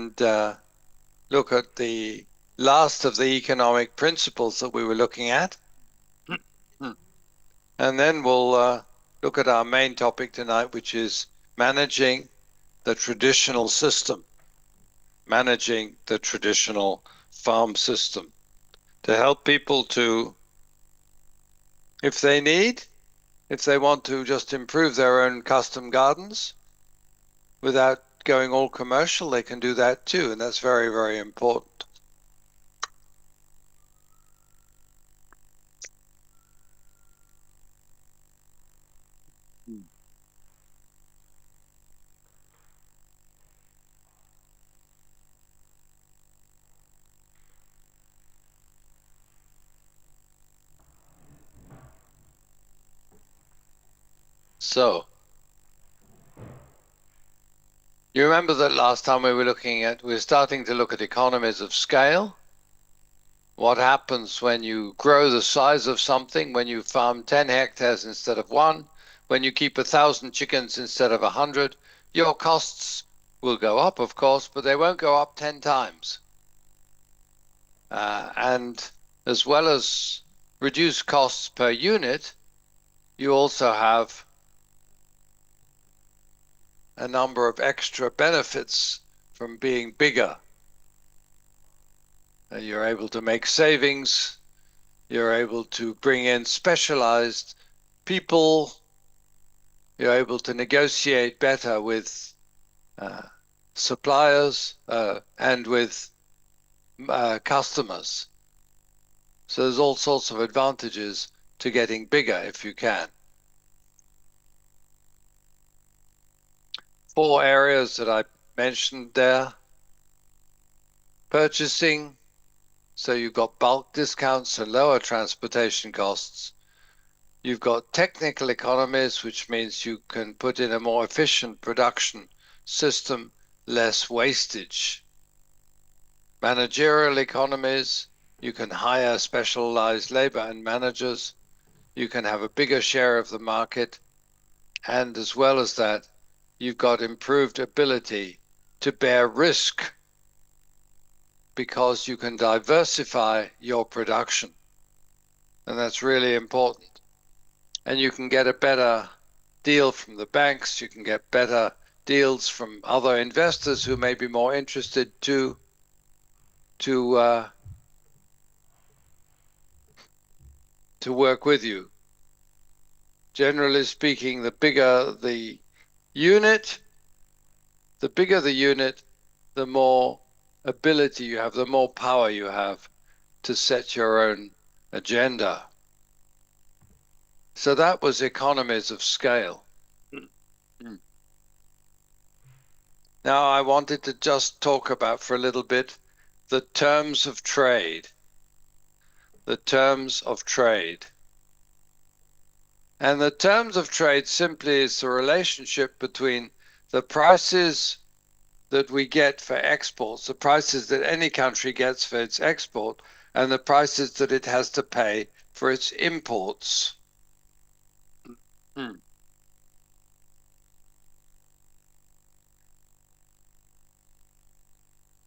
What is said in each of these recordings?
and look at the last of the economic principles that we were looking at. And then we'll look at our main topic tonight, which is managing the traditional system, managing the traditional farm system, to help people to, if they want to just improve their own custom gardens without going all commercial, they can do that too. And that's very, very important. So, you remember that last time we were starting to look at economies of scale. What happens when you grow the size of something, when you farm 10 hectares instead of 1, when you keep 1,000 chickens instead of 100, your costs will go up, of course, but they won't go up 10 times. And as well as reduced costs per unit, you also have a number of extra benefits from being bigger. You're able to make savings. You're able to bring in specialized people. You're able to negotiate better with suppliers and with customers. So there's all sorts of advantages to getting bigger if you can. 4 areas that I mentioned there. Purchasing, so you've got bulk discounts and lower transportation costs. You've got technical economies, which means you can put in a more efficient production system, less wastage. Managerial economies, you can hire specialized labor and managers. You can have a bigger share of the market. And as well as that, you've got improved ability to bear risk because you can diversify your production. And that's really important. And you can get a better deal from the banks. You can get better deals from other investors who may be more interested to work with you. Generally speaking, the bigger the unit, the more ability you have, the more power you have to set your own agenda. So that was economies of scale. Now I wanted to just talk about for a little bit the terms of trade. The terms of trade. And the terms of trade simply is the relationship between the prices that we get for exports, the prices that any country gets for its export, and the prices that it has to pay for its imports.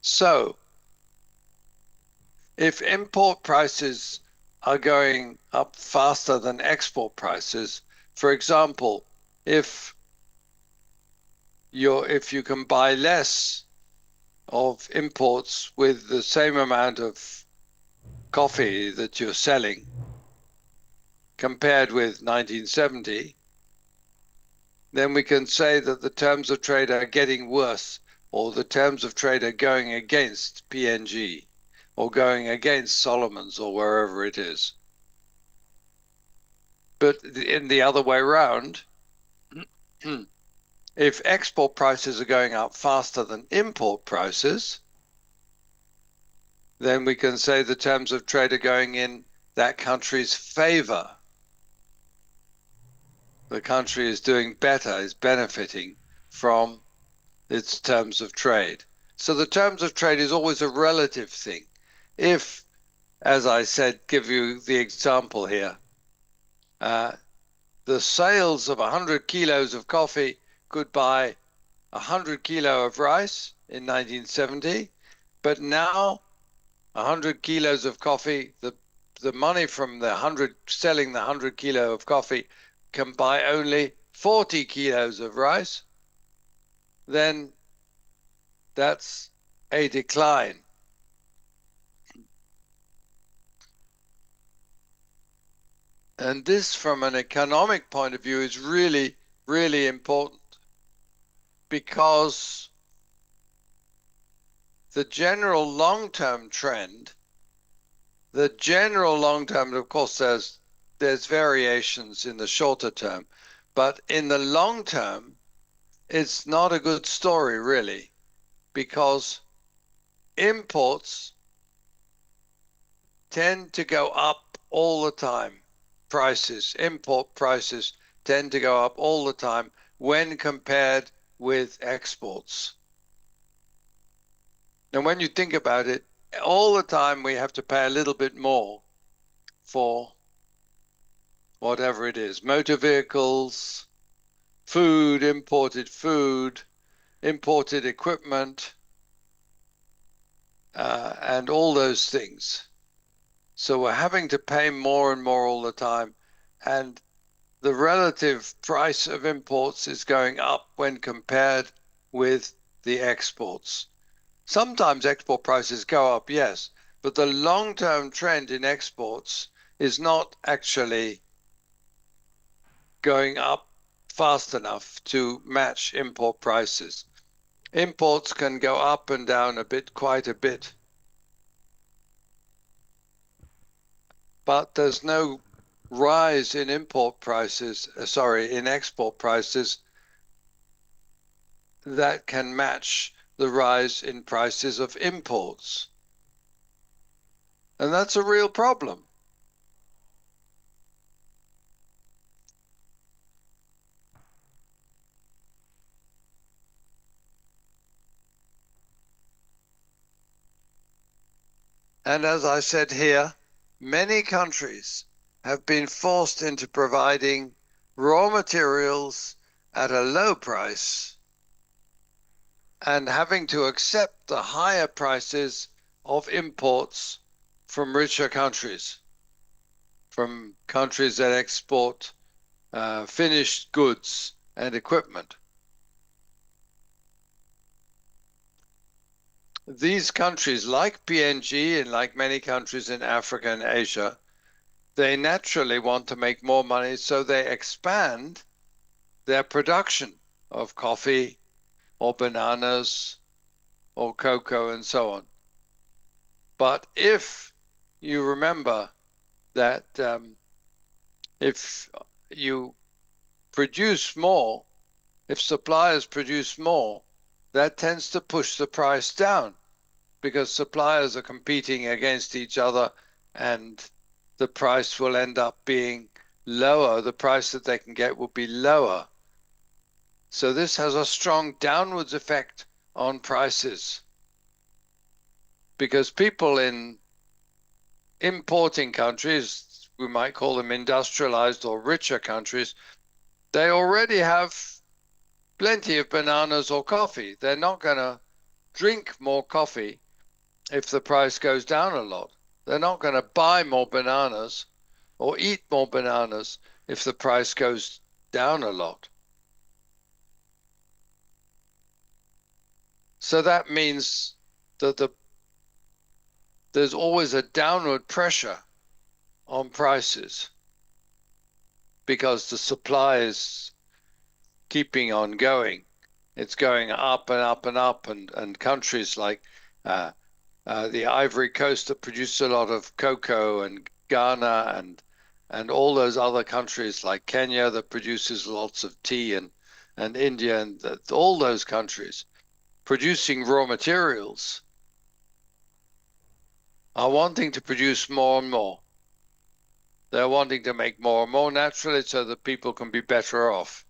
So, if import prices are going up faster than export prices, for example, if you can buy less of imports with the same amount of coffee that you're selling compared with 1970, then we can say that the terms of trade are getting worse, or the terms of trade are going against PNG, or going against Solomon's, or wherever it is. But in the other way around, if export prices are going up faster than import prices, then we can say the terms of trade are going in that country's favor. The country is doing better, is benefiting from its terms of trade. So the terms of trade is always a relative thing. If, as I said, give you the example here, the sales of 100 kilos of coffee could buy 100 kilo of rice, in 1970, but now 100 kilos of coffee, the money from selling the 100 kilo of coffee can buy only 40 kilos of rice, then that's a decline. And this, from an economic point of view, is really, really important, because the general long-term trend, of course, there's variations in the shorter term, but in the long term, it's not a good story, really, because imports tend to go up all the time. Import prices tend to go up all the time when compared with exports. And when you think about it, all the time we have to pay a little bit more for whatever it is, motor vehicles, imported equipment, and all those things. So we're having to pay more and more all the time. And the relative price of imports is going up when compared with the exports. Sometimes export prices go up, yes, but the long-term trend in exports is not actually going up fast enough to match import prices. Imports can go up and down a bit, quite a bit, but there's no rise in in export prices that can match the rise in prices of imports. And that's a real problem. And as I said here, many countries have been forced into providing raw materials at a low price and having to accept the higher prices of imports from richer countries, from countries that export finished goods and equipment. These countries, like PNG and like many countries in Africa and Asia, they naturally want to make more money, so they expand their production of coffee or bananas or cocoa and so on. But if you remember that if you produce more, if suppliers produce more, that tends to push the price down, because suppliers are competing against each other and the price will end up being lower. The price that they can get will be lower. So this has a strong downwards effect on prices, because people in importing countries, we might call them industrialized or richer countries, they already have plenty of bananas or coffee. They're not going to drink more coffee if the price goes down a lot. They're not going to buy more bananas or eat more bananas if the price goes down a lot. So that means that there's always a downward pressure on prices, because the supply is keeping on going. It's going up and up and up, and countries like the Ivory Coast that produce a lot of cocoa, and Ghana, and all those other countries like Kenya that produces lots of tea, and India, and all those countries producing raw materials are wanting to produce more and more. They're wanting to make more and more naturally so that people can be better off.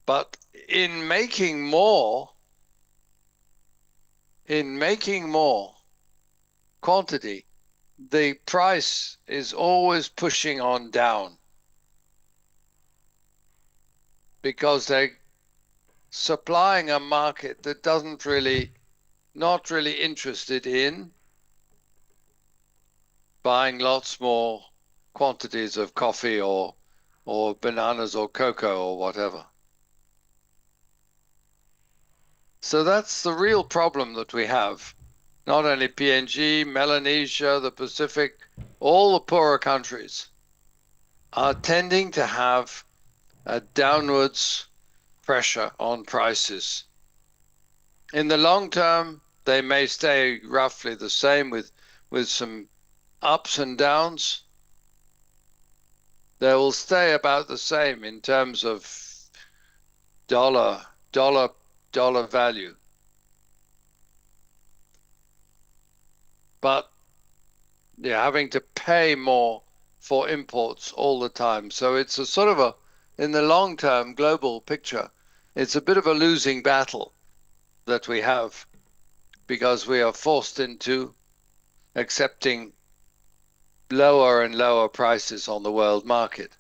But in making more quantity, the price is always pushing on down, because they're supplying a market that doesn't really not really interested in buying lots more quantities of coffee or bananas or cocoa or whatever. So that's the real problem that we have. Not only PNG, Melanesia, the Pacific, all the poorer countries are tending to have a downwards pressure on prices. In the long term, they may stay roughly the same with some ups and downs. They will stay about the same in terms of dollar value. But you're having to pay more for imports all the time. So it's a sort of a, in the long term global picture, it's a bit of a losing battle that we have because we are forced into accepting lower and lower prices on the world market.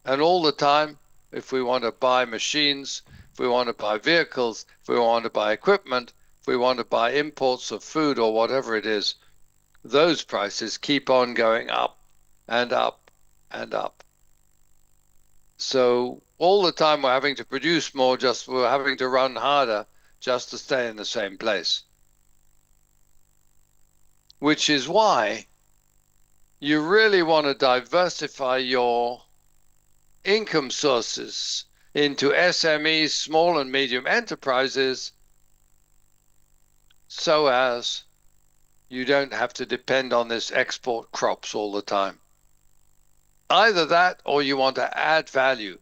And all the time, if we want to buy machines, if we want to buy vehicles, if we want to buy equipment, if we want to buy imports of food or whatever it is, those prices keep on going up and up and up. So all the time we're having to produce more, just we're having to run harder just to stay in the same place. Which is why you really want to diversify your income sources into SMEs, small and medium enterprises, so as you don't have to depend on this export crops all the time. Either that or you want to add value.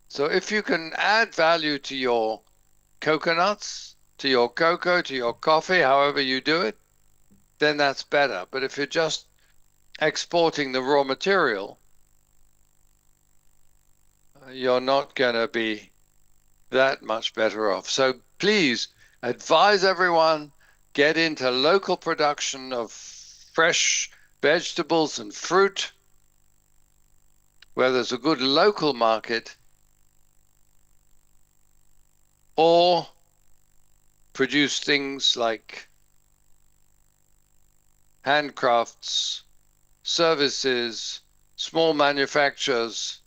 So if you can add value to your coconuts, to your cocoa, to your coffee, however you do it, then that's better. But if you're just exporting the raw material, you're not going to be that much better off. So please advise everyone, get into local production of fresh vegetables and fruit where there's a good local market, or produce things like handcrafts, services, small manufacturers,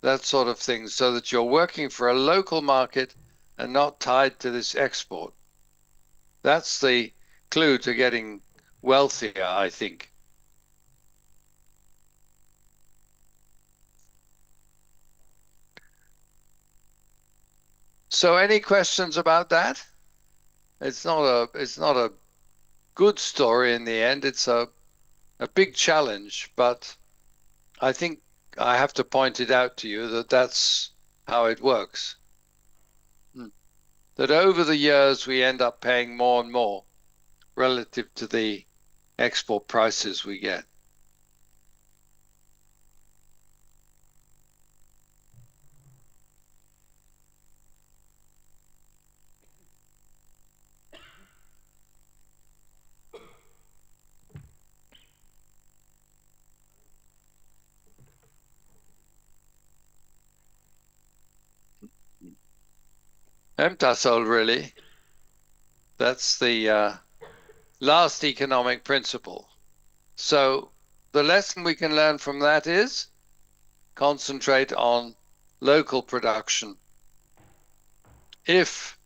that sort of thing, so that you're working for a local market and not tied to this export. That's the clue to getting wealthier, I think. So any questions about that? It's not a good story in the end. It's a big challenge, but I think I have to point it out to you that that's how it works. That over the years we end up paying more and more relative to the export prices we get. MTASOL, really, that's the last economic principle. So the lesson we can learn from that is concentrate on local production. If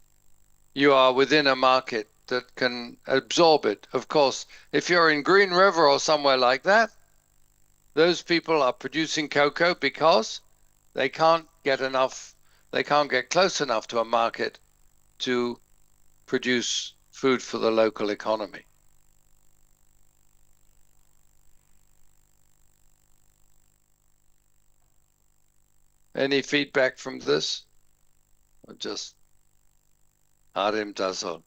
you are within a market that can absorb it, of course, if you're in Green River or somewhere like that, those people are producing cocoa because they can't get enough, they can't get close enough to a market to produce food for the local economy. Any feedback from this? Or just Harim Tasol?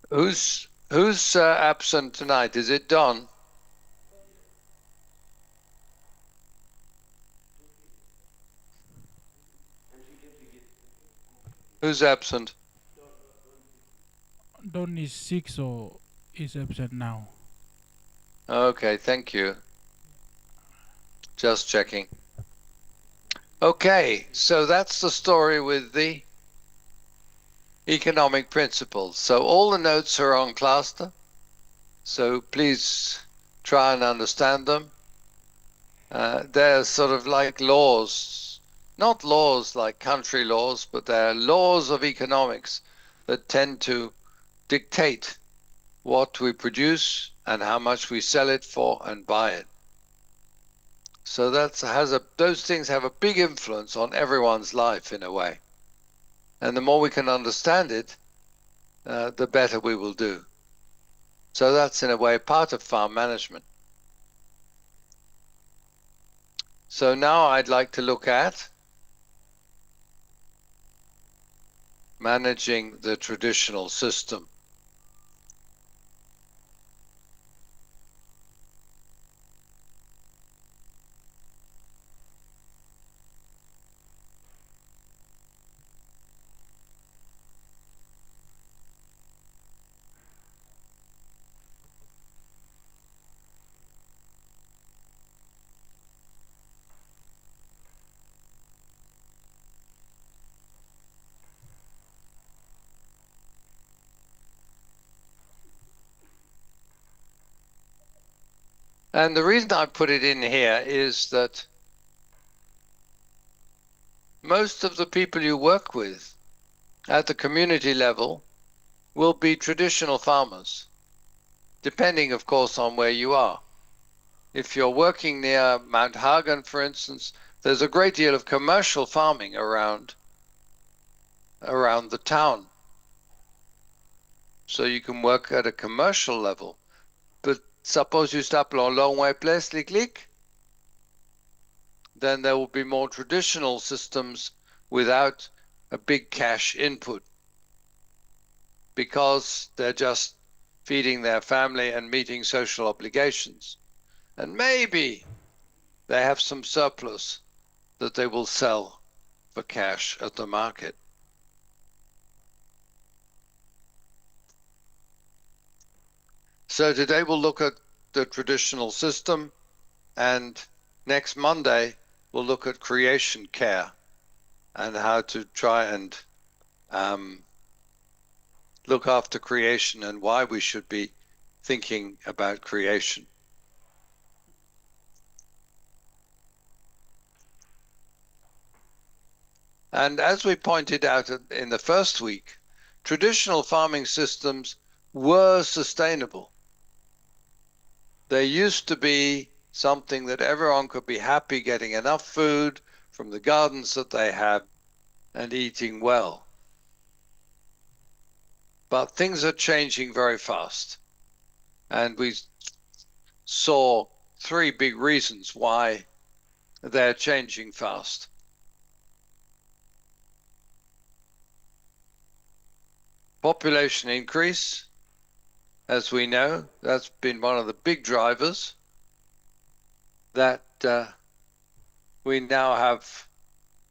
Who's absent tonight? Is it Don? Who's absent? Don is sick, so is absent now. Okay, thank you. Just checking. Okay, so that's the story with the economic principles. So all the notes are on Cluster. So please try and understand them. They're sort of like laws, not laws like country laws, but they're laws of economics that tend to dictate what we produce and how much we sell it for and buy it. So those things have a big influence on everyone's life in a way. And the more we can understand it, the better we will do. So that's in a way part of farm management. So now I'd like to look at managing the traditional system. And the reason I put it in here is that most of the people you work with at the community level will be traditional farmers, depending, of course, on where you are. If you're working near Mount Hagen, for instance, there's a great deal of commercial farming around the town. So you can work at a commercial level. But suppose you stop on Long Place, Click, then there will be more traditional systems without a big cash input because they're just feeding their family and meeting social obligations. And maybe they have some surplus that they will sell for cash at the market. So today we'll look at the traditional system, and next Monday we'll look at creation care and how to try and look after creation and why we should be thinking about creation. And as we pointed out in the first week, traditional farming systems were sustainable. They used to be something that everyone could be happy getting enough food from the gardens that they have and eating well. But things are changing very fast. And we saw three big reasons why they're changing fast. Population increase, as we know, that's been one of the big drivers that we now have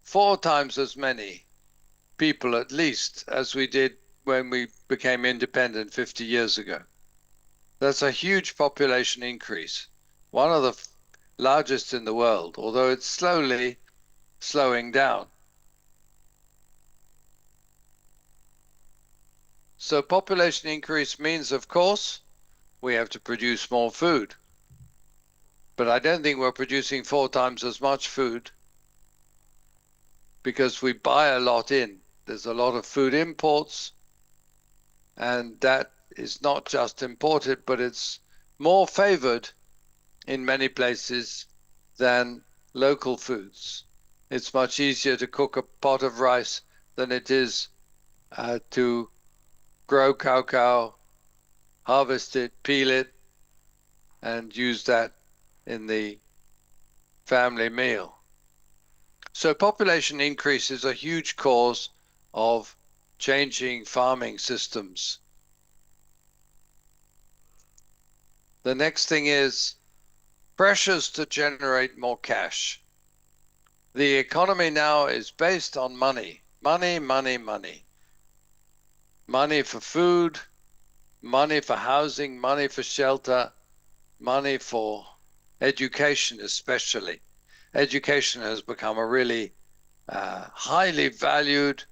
4 times as many people at least as we did when we became independent 50 years ago. That's a huge population increase, one of the largest in the world, although it's slowly slowing down. So population increase means, of course, we have to produce more food. But I don't think we're producing 4 times as much food because we buy a lot in. There's a lot of food imports, and that is not just imported, but it's more favored in many places than local foods. It's much easier to cook a pot of rice than it is to grow cacao, harvest it, peel it, and use that in the family meal. So population increase is a huge cause of changing farming systems. The next thing is pressures to generate more cash. The economy now is based on money Money, money, money. Money for food, money for housing, money for shelter, money for education especially. Education has become a really highly valued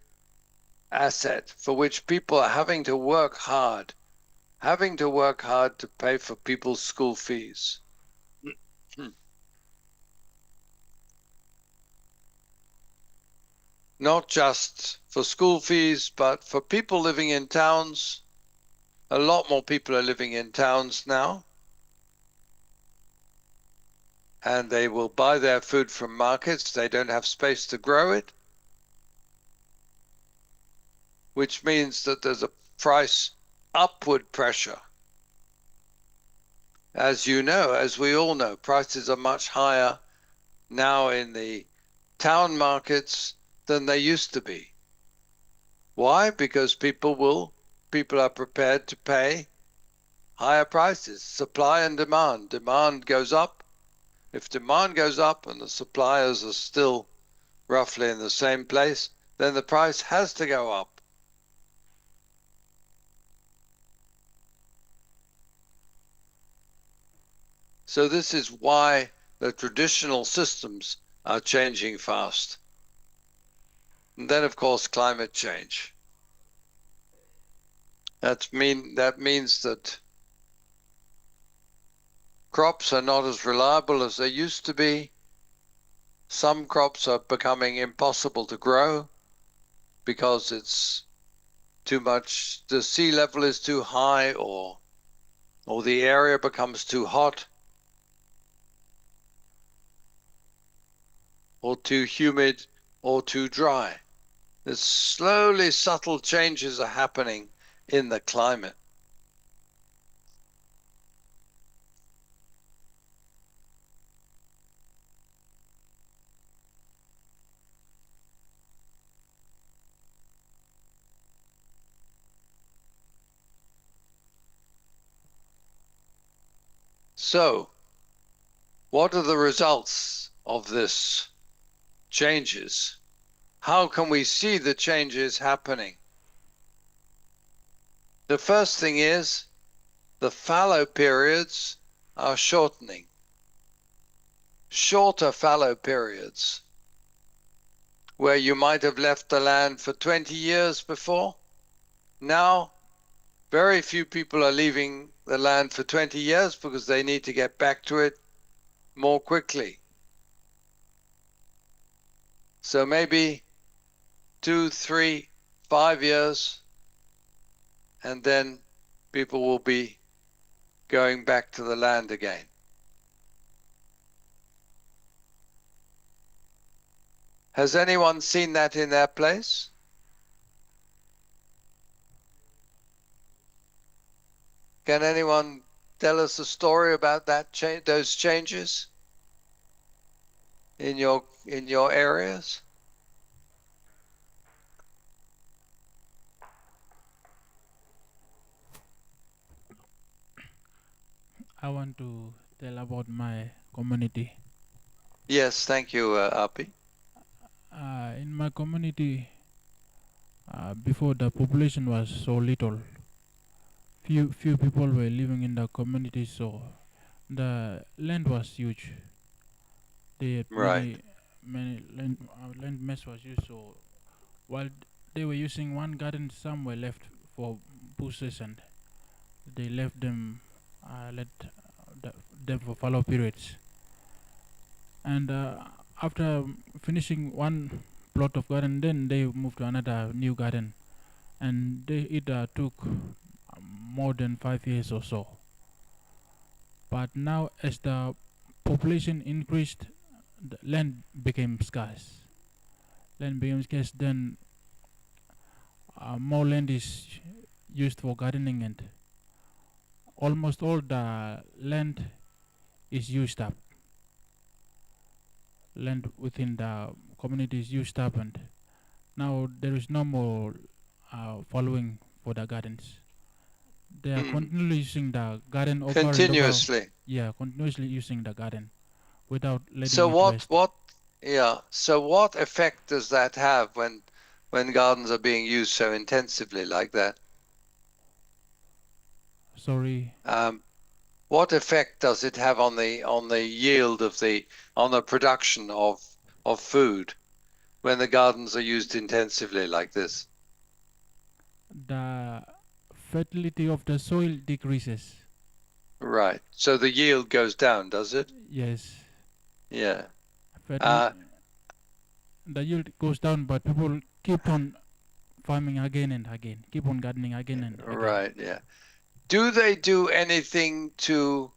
asset for which people are having to work hard to pay for people's school fees. Not just for school fees, but for people living in towns. A lot more people are living in towns now, and they will buy their food from markets. They don't have space to grow it, which means that there's a price upward pressure. As you know, as we all know, prices are much higher now in the town markets than they used to be. Why? Because people are prepared to pay higher prices. Supply and demand. Demand goes up. If demand goes up and the suppliers are still roughly in the same place, then the price has to go up. So this is why the traditional systems are changing fast. And then, of course, climate change. That means that crops are not as reliable as they used to be. Some crops are becoming impossible to grow because it's too much, the sea level is too high, or the area becomes too hot, or too humid, or too dry. There's slowly subtle changes are happening in the climate. So, what are the results of this changes? How can we see the changes happening? The first thing is the fallow periods are shortening. Shorter fallow periods, where you might have left the land for 20 years before. Now, very few people are leaving the land for 20 years because they need to get back to it more quickly. So maybe 2, 3, 5 years, and then people will be going back to the land again. Has anyone seen that in their place? Can anyone tell us a story about that those changes in your areas? I want to tell about my community. Yes, thank you, Api. In my community, before the population was so little, few people were living in the community, so the land was huge. They had Right. many land mass was used. So while they were using one garden, some were left for bushes, and they left them, let them for fallow periods. And after finishing one plot of garden, then they moved to another new garden, and it took more than 5 years or so. But now, as the population increased, the land became scarce. Land became scarce, then more land is used for gardening, and almost all the land is used up. Land within the community is used up, and now there is no more following for the gardens. They are continuously using the garden over and over. Continuously. Yeah, continuously using the garden without letting So it rest. so what effect does that have when when gardens are being used so intensively like that? Sorry. What effect does it have on the yield of on the production of food when the gardens are used intensively like this? The fertility of the soil decreases. Right. So the yield goes down, does it? Yes. Yeah. The yield goes down, but people keep on farming again and again, keep on gardening again and again. Right. Yeah. Do they do anything to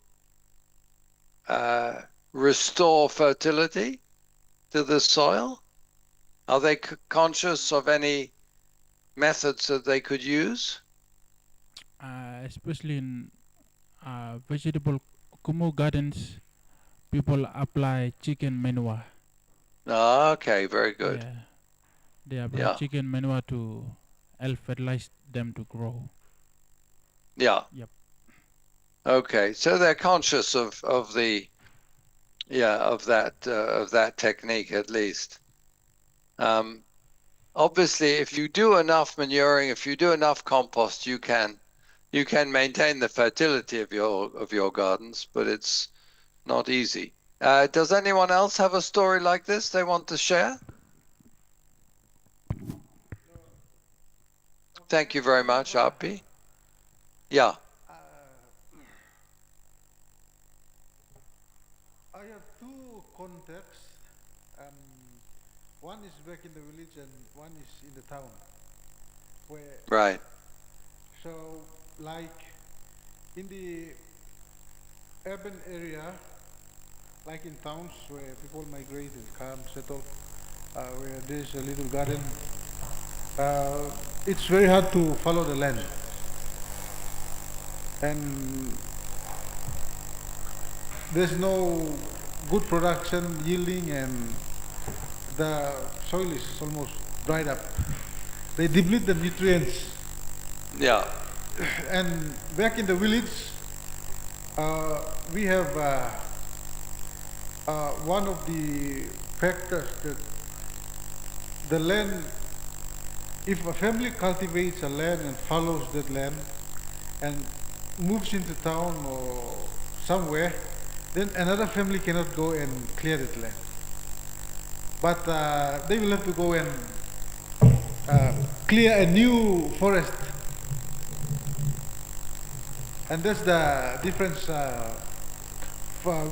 restore fertility to the soil? Are they conscious of any methods that they could use? Especially in vegetable kumu gardens, people apply chicken manure. Oh, okay, very good. Yeah, they apply chicken manure to help fertilize them to grow. Yeah. Yep. Okay, so they're conscious of that technique at least. Obviously, if you do enough manuring, if you do enough compost, you can maintain the fertility of your gardens, but it's not easy. Does anyone else have a story like this they want to share? Thank you very much, Api. Yeah. I have two contexts. One is back in the village and one is in the town. Right. So, like in the urban area, like in towns where people migrate and come, settle, where there's a little garden, it's very hard to follow the land. And there's no good production yielding, and the soil is almost dried up. They deplete the nutrients. Yeah. And back in the village, we have one of the factors that the land, if a family cultivates a land and follows that land and moves into town or somewhere, then another family cannot go and clear that land. But they will have to go and clear a new forest. And that's the difference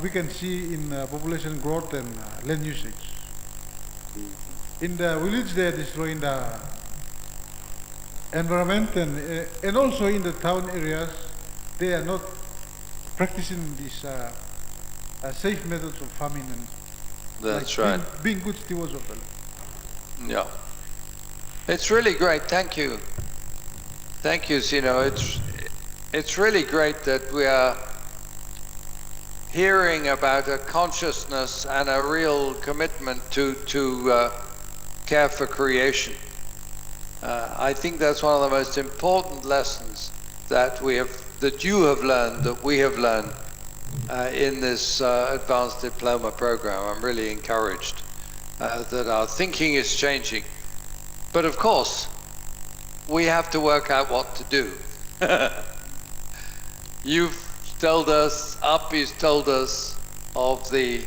we can see in population growth and land usage. In the village, they are destroying the environment, and also in the town areas, they are not practicing these safe methods of farming and that's right. Being good stewards of the land. Yeah. It's really great. Thank you. Thank you, Sino. It's really great that we are hearing about a consciousness and a real commitment to care for creation. I think that's one of the most important lessons that you have learned, that we have learned in this advanced diploma program. I'm really encouraged that our thinking is changing. But of course, we have to work out what to do. You've told us, Api's told us of the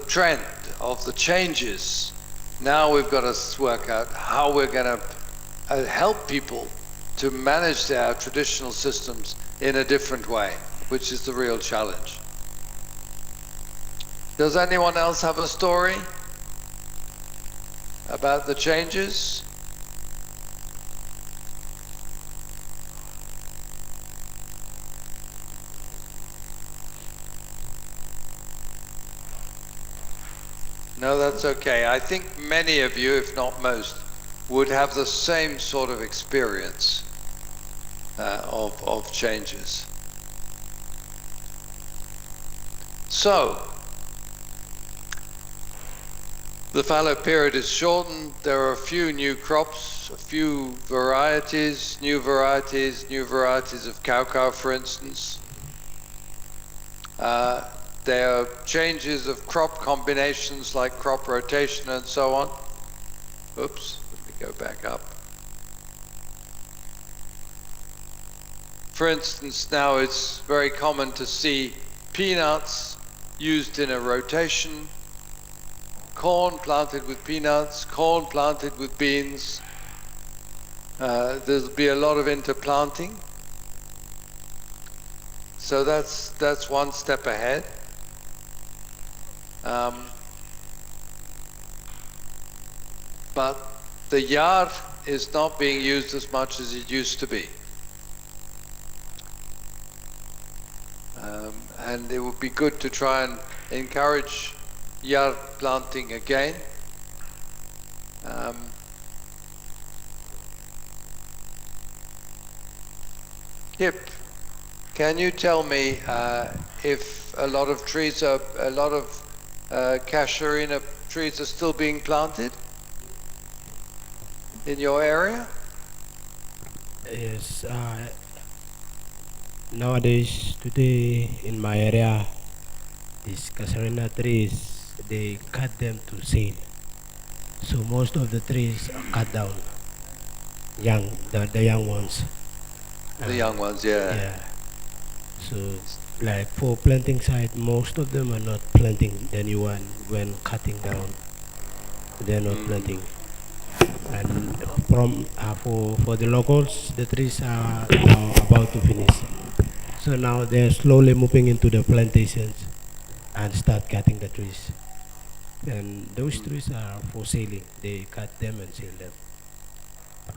trend, of the changes. Now we've got to work out how we're going to help people to manage their traditional systems in a different way, which is the real challenge. Does anyone else have a story about the changes? No, that's okay. I think many of you, if not most, would have the same sort of experience of changes. So, the fallow period is shortened. There are a few new crops, a few varieties, new varieties of cacao, for instance. There are changes of crop combinations like crop rotation and so on. Oops, let me go back up. For instance, now it's very common to see peanuts used in a rotation, corn planted with peanuts, corn planted with beans. There'll be a lot of interplanting. So that's one step ahead. But the yard is not being used as much as it used to be. And it would be good to try and encourage yard planting again. Kip, can you tell me if a lot of cashew trees are still being planted in your area? Yes, nowadays, today in my area, these casarina trees, they cut them to sale. So most of the trees are cut down, the young ones. The young ones, yeah. Yeah. So like for planting side, most of them are not planting the new one when cutting down. They're not planting. And from for the locals, the trees are now about to finish. So now they're slowly moving into the plantations and start cutting the trees. And those trees are for selling. They cut them and sell them.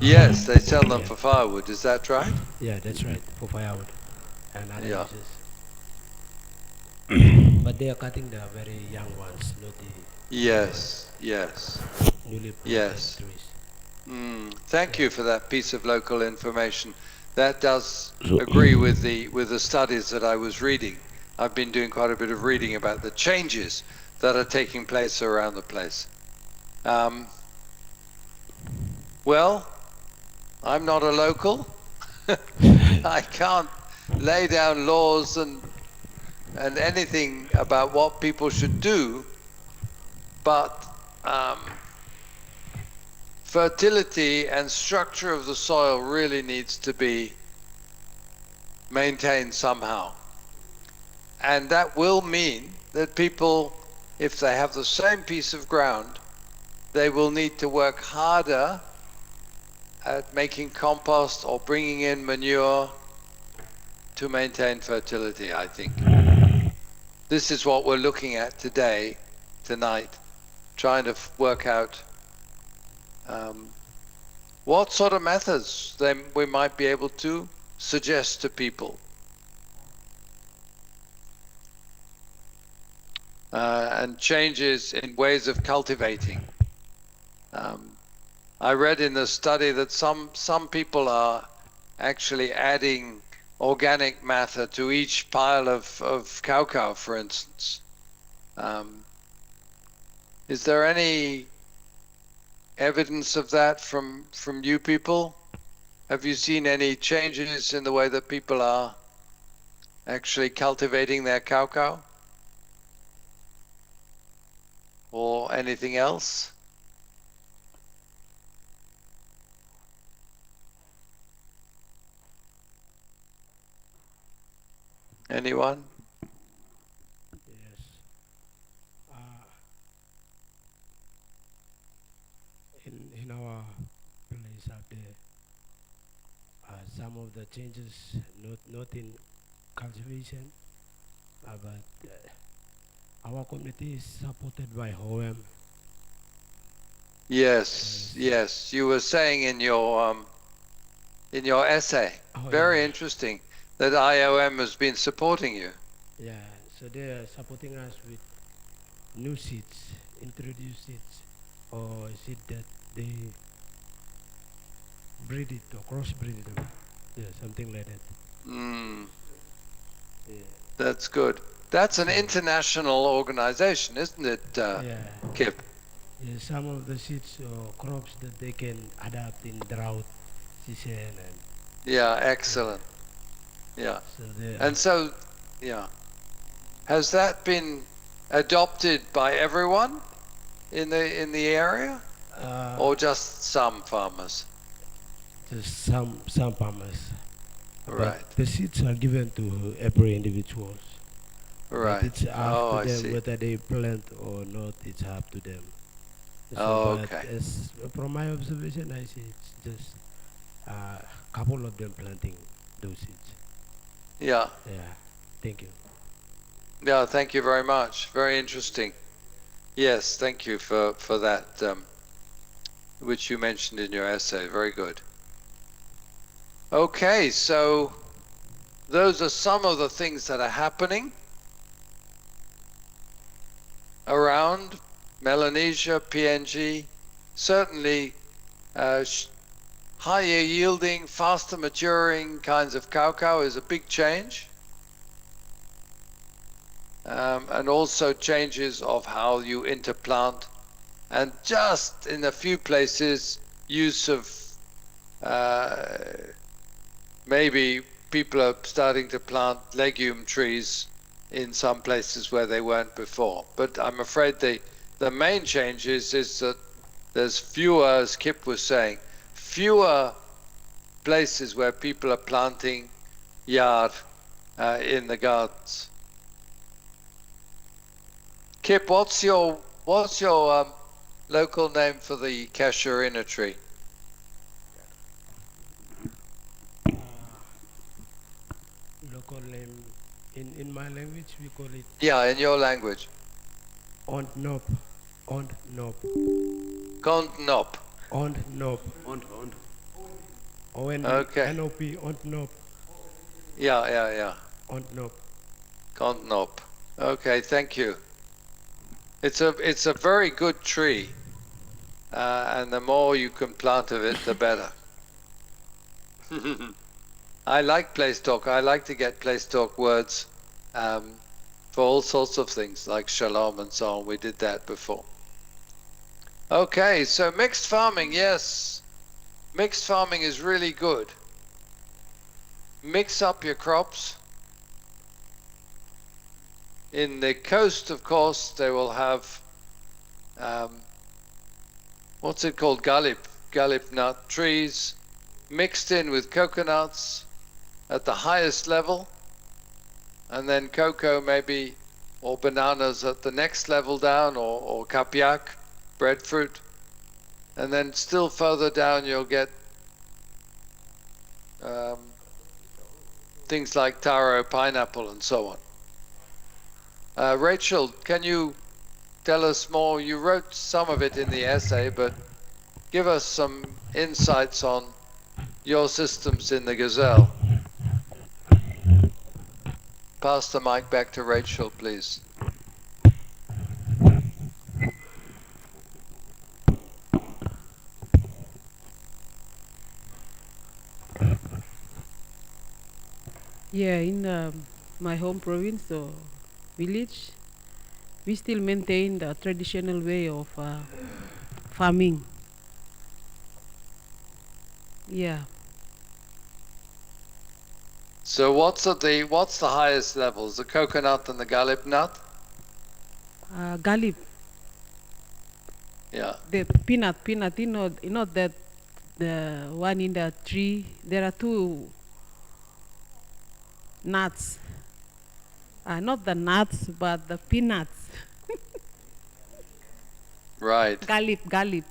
Yes, they sell them Yeah. for firewood, is that right? Yeah, that's right, for firewood and other Yeah. uses. But they are cutting the very young ones, not the Yes, yes, newly planted yes. trees. Thank you for that piece of local information. That does So- agree with the studies that I was reading. I've been doing quite a bit of reading about the changes that are taking place around the place. Well, I'm not a local. I can't lay down laws and anything about what people should do, but fertility and structure of the soil really needs to be maintained somehow. And that will mean that people, if they have the same piece of ground, they will need to work harder at making compost or bringing in manure to maintain fertility, I think. This is what we're looking at tonight, trying to work out what sort of methods we might be able to suggest to people. And changes in ways of cultivating. I read in the study that some people are actually adding organic matter to each pile of cacao, for instance. Is there any evidence of that from you people? Have you seen any changes in the way that people are actually cultivating their cacao? Or anything else? Anyone? Yes. In our place up there, some of the changes, not in cultivation, but our community is supported by OM. Yes, yes. You were saying in your essay, Oh, very yeah. interesting, that IOM has been supporting you. Yeah, so they are supporting us with new seeds, introduce seeds, or seed that they breed it or crossbreed it. Yeah, something like that. Yeah. That's good. That's an international organization, isn't it, Yeah. Kip? Yeah, some of the seeds or crops that they can adapt in drought season and Yeah, excellent. Yeah. so they And so, yeah. Has that been adopted by everyone in the area? or just some farmers? Just some farmers. Right. But the seeds are given to every individuals. But Right. it's up Oh, to I them see. whether they plant or not. It's up to them. So, Oh, but okay. as from my observation, I see it's just a couple of them planting those seeds. Yeah. Yeah. Thank you. Yeah. Thank you very much. Very interesting. Yes. Thank you for that, which you mentioned in your essay. Very good. Okay. So those are some of the things that are happening around Melanesia, PNG. Certainly, higher yielding, faster maturing kinds of cacao is a big change. And also changes of how you interplant, and just in a few places, use of maybe people are starting to plant legume trees in some places where they weren't before. But I'm afraid the main change is that there's fewer, as Kip was saying, fewer places where people are planting yard in the gardens. Kip, what's your local name for the casuarina tree? Local name in my language we call it Yeah, in your language. ontnop, ontnop, Kontnop. ontnop, Okay. ONNOP, ontnop, Yeah. ontnop. Kontnop. Okay, thank you. It's a very good tree, and the more you can plant of it, the better. I like place talk. I like to get place talk words for all sorts of things, like shalom and so on. We did that before. Okay, so mixed farming, yes. Mixed farming is really good. Mix up your crops. In the coast, of course, they will have, what's it called? Galip nut trees mixed in with coconuts at the highest level, and then cocoa maybe, or bananas at the next level down, or capiac, breadfruit. And then still further down, you'll get things like taro, pineapple, and so on. Rachel, can you tell us more? You wrote some of it in the essay, but give us some insights on your systems in the gazelle. Pass the mic back to Rachel, please. Yeah, in my home province or village, we still maintain the traditional way of farming. Yeah, So what's the highest levels? The coconut and the galip nut? garlic, Yeah. the peanut, you know that the one in the tree. There are two nuts. Not the nuts, but the peanuts. Right. Galip.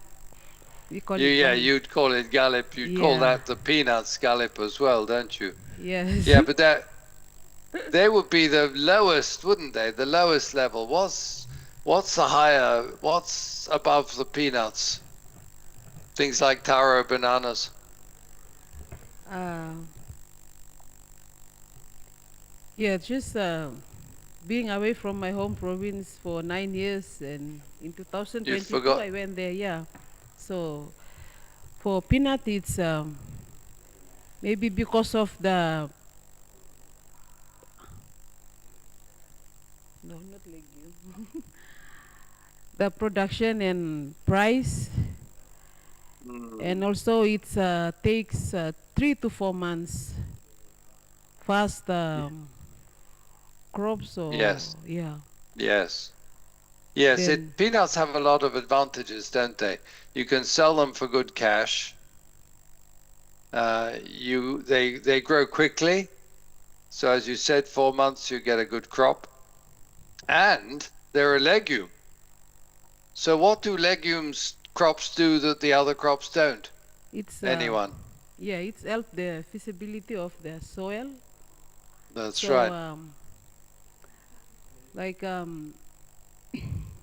We call it Yeah, galip. you'd call it gallop. You'd call Yeah. that the peanuts gallop as well, don't you? Yes. Yeah, but they would be the lowest, wouldn't they? The lowest level. What's the higher? What's above the peanuts? Things like taro, bananas. uh, yeah, just being away from my home province for 9 years, and in You 2022 forgot. I went there. Yeah, so for peanut, it's maybe because of the no, not legume, the production and price, and also it takes 3 to 4 months fast crops. Or Yes. yeah, Yes. Yes, Then peanuts have a lot of advantages, don't they? You can sell them for good cash. They grow quickly. So as you said, 4 months you get a good crop. And they're a legume. So what do crops do that the other crops don't? it's Anyone? yeah, it's help the feasibility of the soil. That's So right. like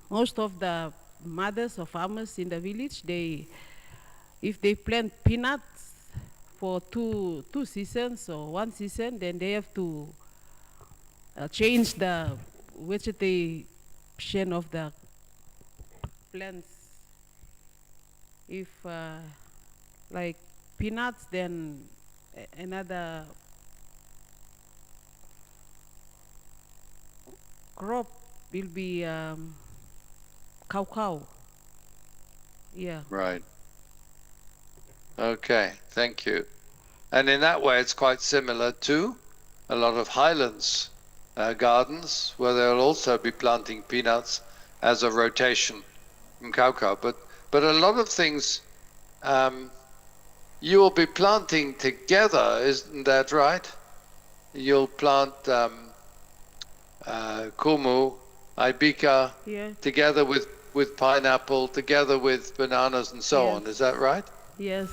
most of the mothers or farmers in the village, if they plant peanuts for two seasons or one season, then they have to change the vegetation of the plants. If like peanuts, then another crop will be cow. Yeah. Right. Okay, thank you. And in that way, it's quite similar to a lot of highlands gardens, where they'll also be planting peanuts as a rotation from cocoa. But a lot of things you will be planting together, isn't that right? You'll plant kumu, ibica, Yeah. together with pineapple, together with bananas and so Yes. on. Is that right? Yes.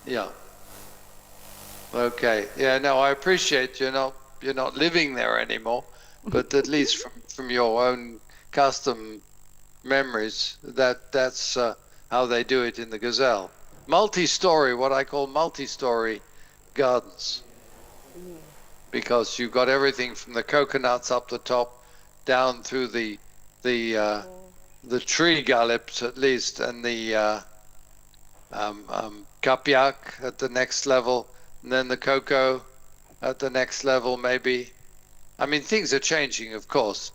Yeah. Okay. Yeah. No, I appreciate you're not living there anymore, but at least from your own custom memories, that's how they do it in the Gazelle. Multi-story, what I call multi-story gardens, because you've got everything from the coconuts up the top down through the tree gallips at least, and the kapiak at the next level, and then the cocoa at the next level maybe. I mean, things are changing, of course.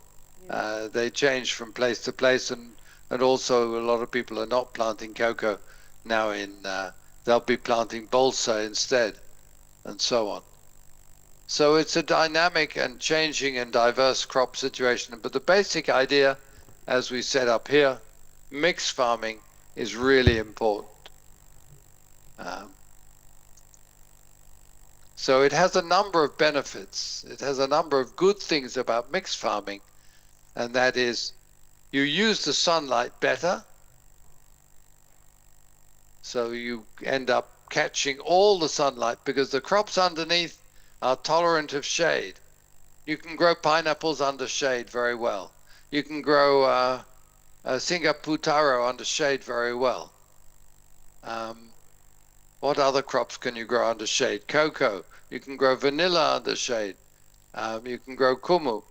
They change from place to place, and also a lot of people are not planting cocoa now. They'll be planting balsa instead, and so on. So it's a dynamic and changing and diverse crop situation. But the basic idea, as we set up here, mixed farming is really important. So it has a number of benefits. It has a number of good things about mixed farming, and that is you use the sunlight better, so you end up catching all the sunlight because the crops underneath are tolerant of shade. You can grow pineapples under shade very well. You can grow Singapore taro under shade very well. What other crops can you grow under shade? Cocoa. You can grow vanilla under shade. You can grow kumu,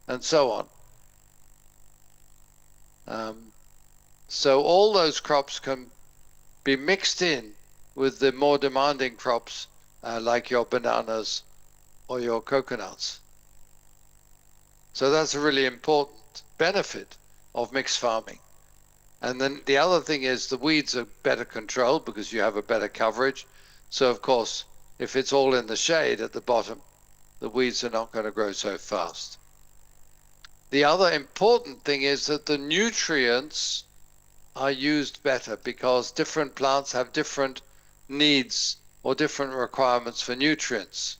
and so on. So all those crops can be mixed in with the more demanding crops like your bananas or your coconuts. So that's a really important benefit of mixed farming. And then the other thing is the weeds are better controlled because you have a better coverage. So of course, if it's all in the shade at the bottom, the weeds are not going to grow so fast. The other important thing is that the nutrients are used better because different plants have different needs or different requirements for nutrients.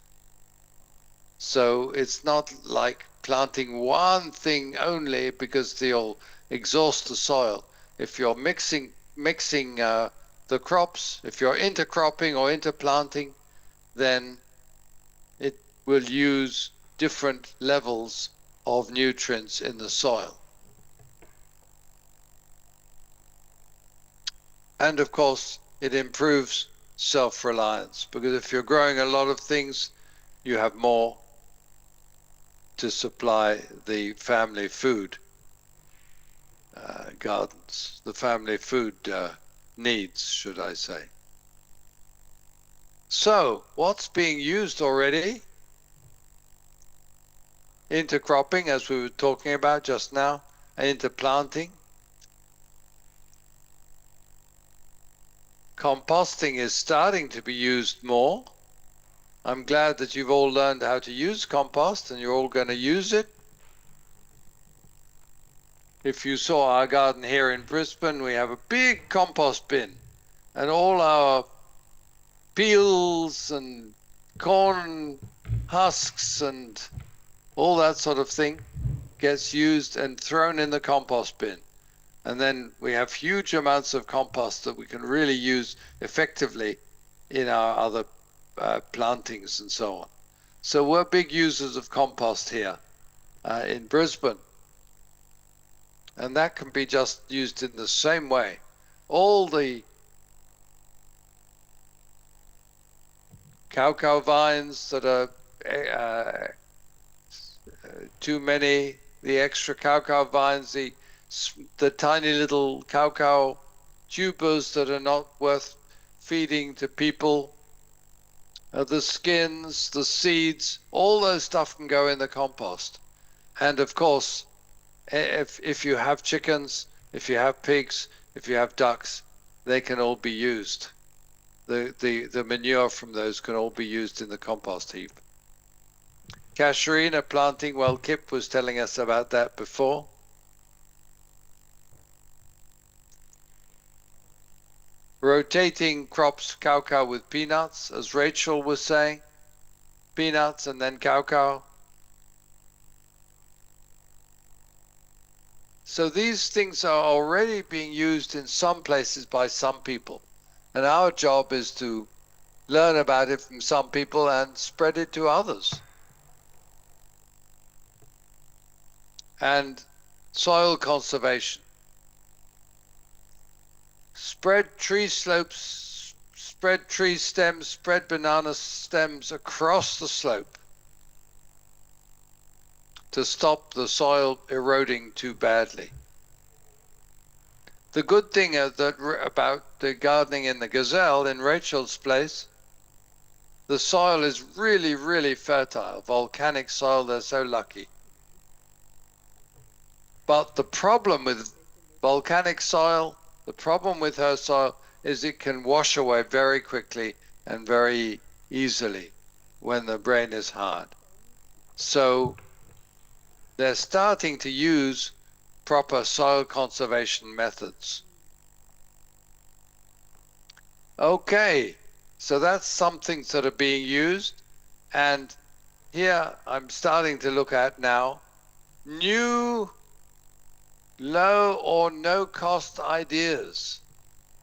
So it's not like planting one thing only because they'll exhaust the soil. If you're mixing the crops, if you're intercropping or interplanting, then it will use different levels of nutrients in the soil. And of course, it improves self-reliance because if you're growing a lot of things, you have more to supply the family food gardens, the family food needs, should I say. So, what's being used already? Intercropping, as we were talking about just now, and interplanting. Composting is starting to be used more. I'm glad that you've all learned how to use compost and you're all going to use it. If you saw our garden here in Brisbane, we have a big compost bin, and all our peels and corn husks and all that sort of thing gets used and thrown in the compost bin. And then we have huge amounts of compost that we can really use effectively in our other plantings and so on. So we're big users of compost here in Brisbane. And that can be just used in the same way. All the cacao vines that are too many, the extra cacao vines, the tiny little cacao tubers that are not worth feeding to people, the skins, the seeds, all those stuff can go in the compost. And of course, if you have chickens, if you have pigs, if you have ducks, they can all be used. The manure from those can all be used in the compost heap. Casuarina planting, well, Kip was telling us about that before. Rotating crops, cacao with peanuts, as Rachel was saying. Peanuts and then cacao. So these things are already being used in some places by some people. And our job is to learn about it from some people and spread it to others. And soil conservation. Spread tree slopes, spread tree stems, spread banana stems across the slope to stop the soil eroding too badly. The good thing about the gardening in the Gazelle, in Rachel's place, the soil is really, really fertile. Volcanic soil, they're so lucky. But the problem with volcanic soil, the problem with her soil, is it can wash away very quickly and very easily when the rain is hard. So they're starting to use proper soil conservation methods. Okay, so that's some things that are being used. And here I'm starting to look at now new low or no cost ideas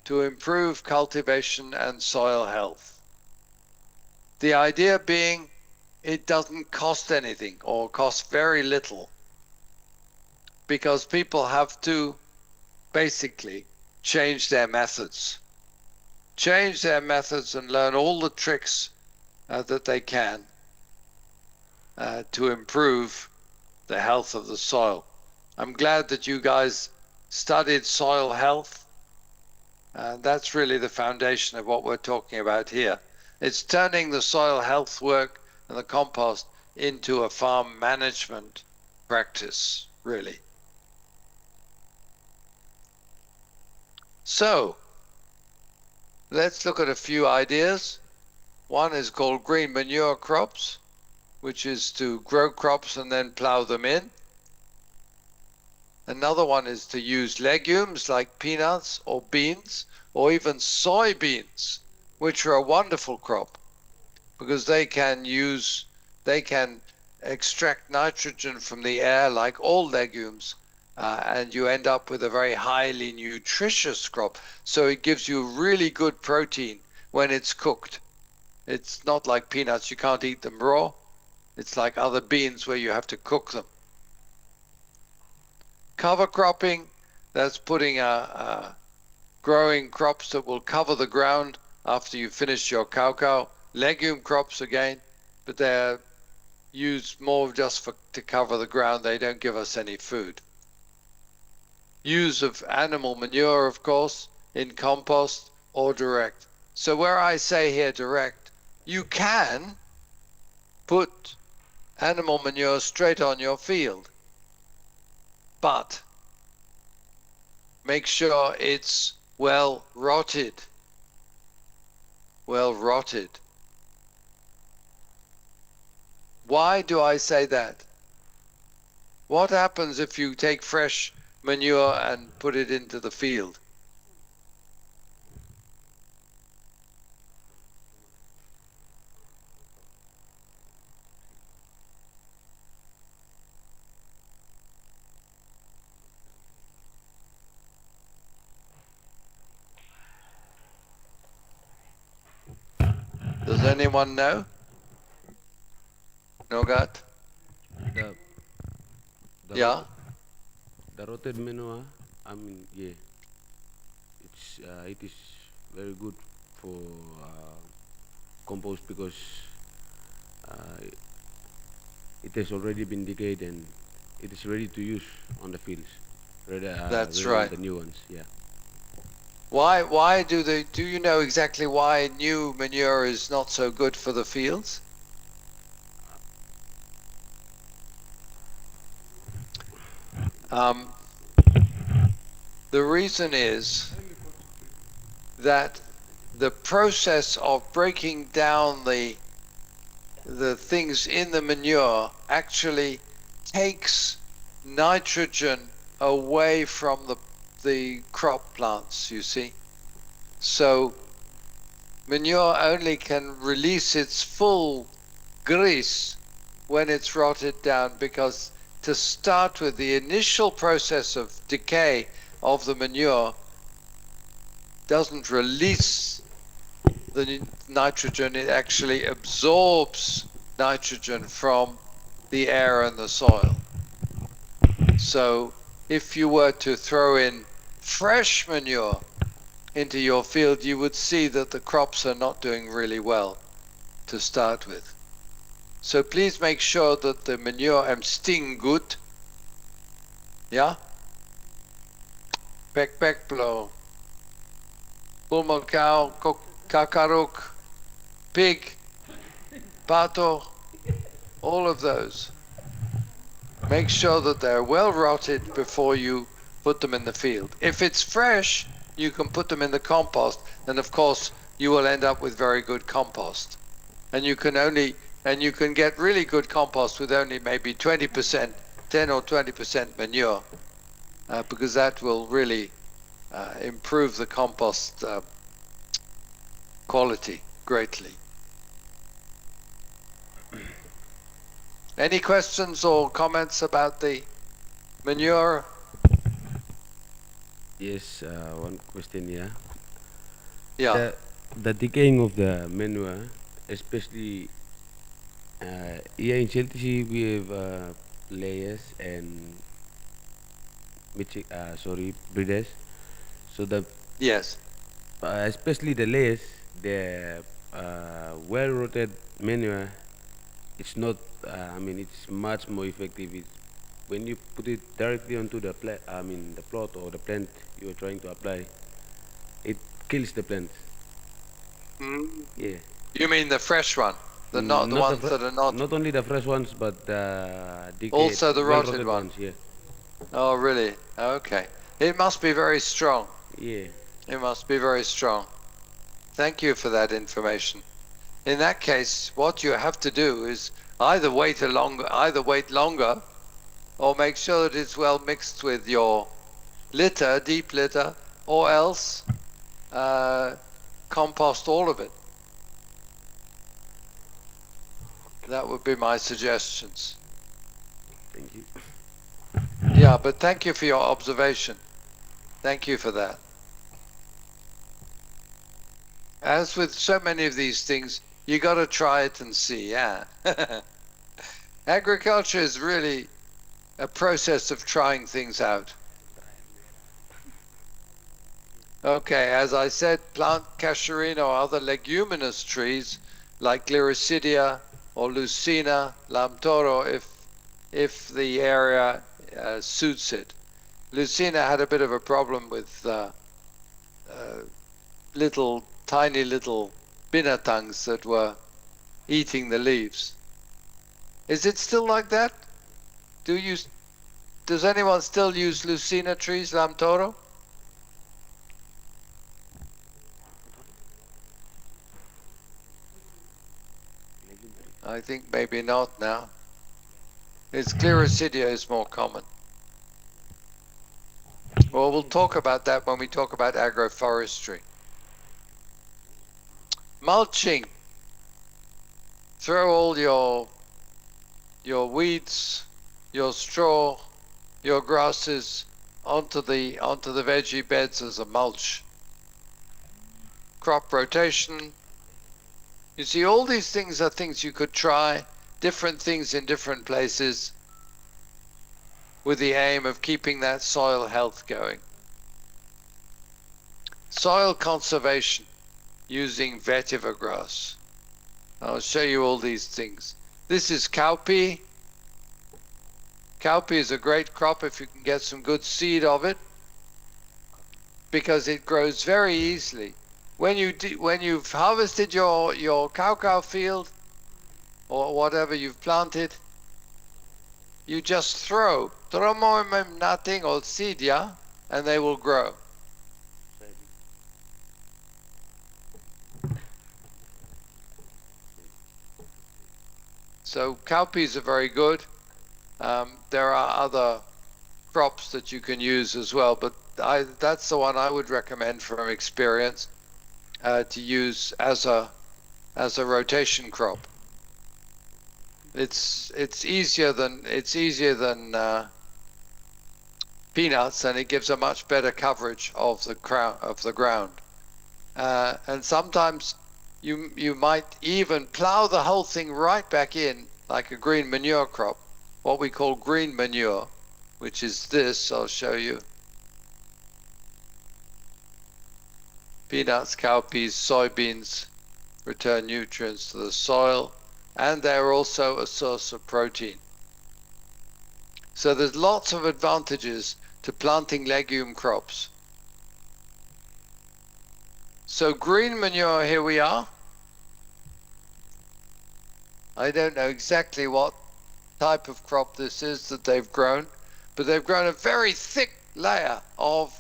to improve cultivation and soil health. The idea being it doesn't cost anything or cost very little, because people have to basically change their methods. Change their methods and learn all the tricks that they can to improve the health of the soil. I'm glad that you guys studied soil health. That's really the foundation of what we're talking about here. It's turning the soil health work and the compost into a farm management practice, really. So, let's look at a few ideas. One is called green manure crops, which is to grow crops and then plow them in. Another one is to use legumes like peanuts or beans or even soybeans, which are a wonderful crop because they can extract nitrogen from the air like all legumes, and you end up with a very highly nutritious crop. So it gives you really good protein when it's cooked. It's not like peanuts, you can't eat them raw. It's like other beans where you have to cook them. Cover cropping, that's putting growing crops that will cover the ground after you finish your cacao. Legume crops again, but they're used more just to cover the ground. They don't give us any food. Use of animal manure, of course, in compost or direct. So where I say here direct, you can put animal manure straight on your field, but make sure it's well rotted. Well rotted. Why do I say that? What happens if you take fresh manure and put it into the field. Does anyone know? Nogat? The the Yeah? the rotted manure, I mean, yeah, it is very good for compost because uh, it has already been decayed and it is ready to use on the fields, That's rather than right. the new ones. Yeah. Why do you know exactly why new manure is not so good for the fields? The reason is that the process of breaking down the things in the manure actually takes nitrogen away from the crop plants, you see. So manure only can release its full grease when it's rotted down, because to start with, the initial process of decay of the manure doesn't release the nitrogen, it actually absorbs nitrogen from the air and the soil. So if you were to throw in fresh manure into your field, you would see that the crops are not doing really well to start with. So please make sure that the manure sting good. Yeah? Pekpekplo, pulmokau, kakaruk, pig, pato, all of those. Make sure that they're well rotted before you put them in the field. If it's fresh, you can put them in the compost, and of course you will end up with very good compost. And you can get really good compost with only maybe 20%, 10 or 20% manure, because that will really improve the compost quality greatly. Any questions or comments about the manure? Yes. One question. Yeah. Yeah. The decaying of the manure, especially here in Chelsea, we have layers and breeders. So the Yes. especially the layers, the well rotted manure, it's not. I mean, it's much more effective. When you put it directly onto the the plot or the plant you are trying to apply, it kills the plant. Mm. Yeah. You mean the fresh one, not the Not ones that are not, not only the fresh ones, but the decayed, also the well rotted rotted one? ones. Yeah. Oh, really? Okay. It must be very strong. Yeah. It must be very strong. Thank you for that information. In that case, what you have to do is either wait longer, or make sure that it's well mixed with your litter, deep litter, or else compost all of it. That would be my suggestions. Thank you. Yeah, but thank you for your observation. Thank you for that. As with so many of these things, you got to try it and see. Yeah. Agriculture is really a process of trying things out. Okay, as I said, plant casuarina or other leguminous trees like Gliricidia or Lucina, Lamtoro, if the area suits it. Lucina had a bit of a problem with tiny little binatangs that were eating the leaves. Is it still like that? Does anyone still use Lucina trees, Lamtoro? I think maybe not now. It's Gliricidia is more common. Well, we'll talk about that when we talk about agroforestry. Mulching. Throw all your weeds, your straw, your grasses onto the veggie beds as a mulch. Crop rotation. You see, all these things are things you could try, different things in different places, with the aim of keeping that soil health going. Soil conservation using vetiver grass. I'll show you all these things. This is cowpea. Cowpea is a great crop if you can get some good seed of it, because it grows very easily. When you've harvested your cacao field or whatever you've planted, you just throw nothing or seed, yeah, and they will grow. So cowpeas are very good. There are other crops that you can use as well, but that's the one I would recommend from experience to use as a rotation crop. It's easier than peanuts, and it gives a much better coverage of the ground. And sometimes you might even plow the whole thing right back in like a green manure crop, what we call green manure, which is this. I'll show you. Peanuts, cowpeas, soybeans return nutrients to the soil, and they're also a source of protein. So there's lots of advantages to planting legume crops. So green manure, here we are. I don't know exactly what type of crop this is that they've grown, but they've grown a very thick layer of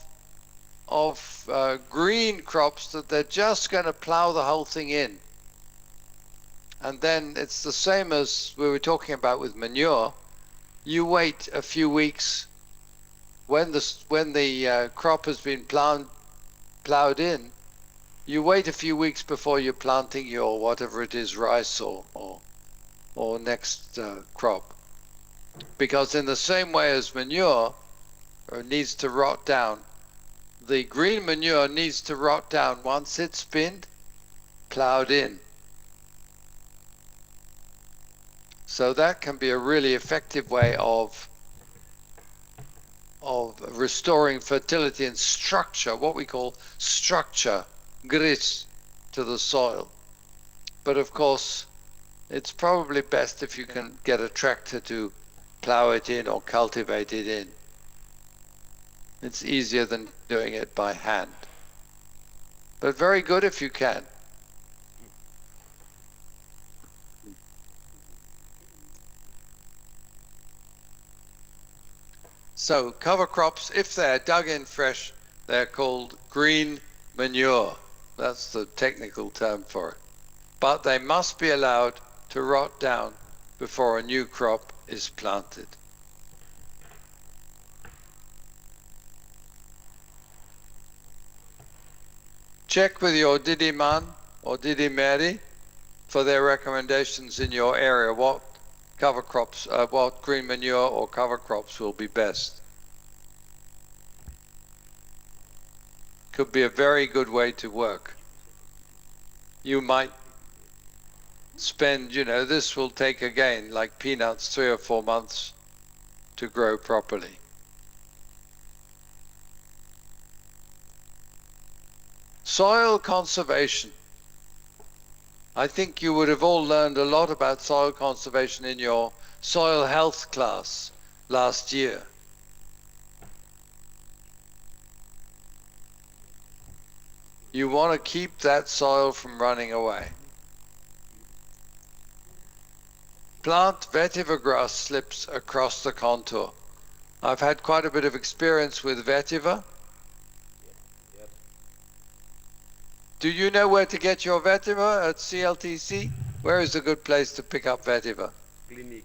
green crops that they're just going to plow the whole thing in. And then it's the same as we were talking about with manure. You wait a few weeks when the crop has been plowed in. You wait a few weeks before you're planting your whatever it is, rice or next crop, because in the same way as manure needs to rot down, the green manure needs to rot down once it's been plowed in. So that can be a really effective way of restoring fertility and structure, what we call structure, grit, to the soil. But of course, it's probably best if you can get a tractor to plow it in or cultivate it in. It's easier than doing it by hand. But very good if you can. So cover crops, if they're dug in fresh, they're called green manure. That's the technical term for it. But they must be allowed to rot down before a new crop is planted. Check with your Didiman or Didimeri for their recommendations in your area, what cover crops, what green manure or cover crops will be best. Could be a very good way to work. You might spend, this will take again, like peanuts, 3 or 4 months to grow properly. Soil conservation. I think you would have all learned a lot about soil conservation in your soil health class last year. You want to keep that soil from running away. Plant vetiver grass slips across the contour. I've had quite a bit of experience with vetiver. Do you know where to get your vetiver at CLTC? Where is a good place to pick up vetiver? Clinic.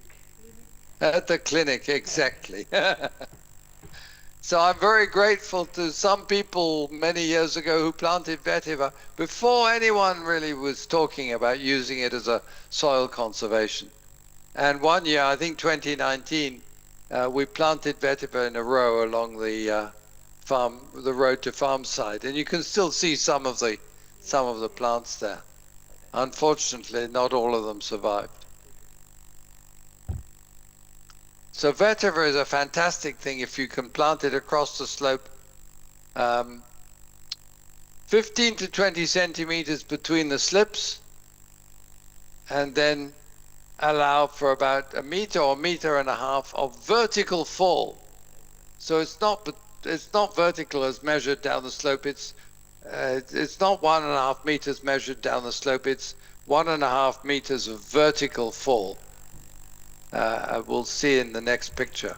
At the clinic, exactly. So I'm very grateful to some people many years ago who planted vetiver before anyone really was talking about using it as a soil conservation. And one year, I think 2019, we planted vetiver in a row along the the road to farm side, and you can still see some of the plants there. Unfortunately, not all of them survived. So vetiver is a fantastic thing if you can plant it across the slope, 15 to 20 centimeters between the slips, and then allow for about a meter or meter and a half of vertical fall. So it's not vertical as measured down the slope. It's not 1.5 meters measured down the slope. It's 1.5 meters of vertical fall. We'll see in the next picture.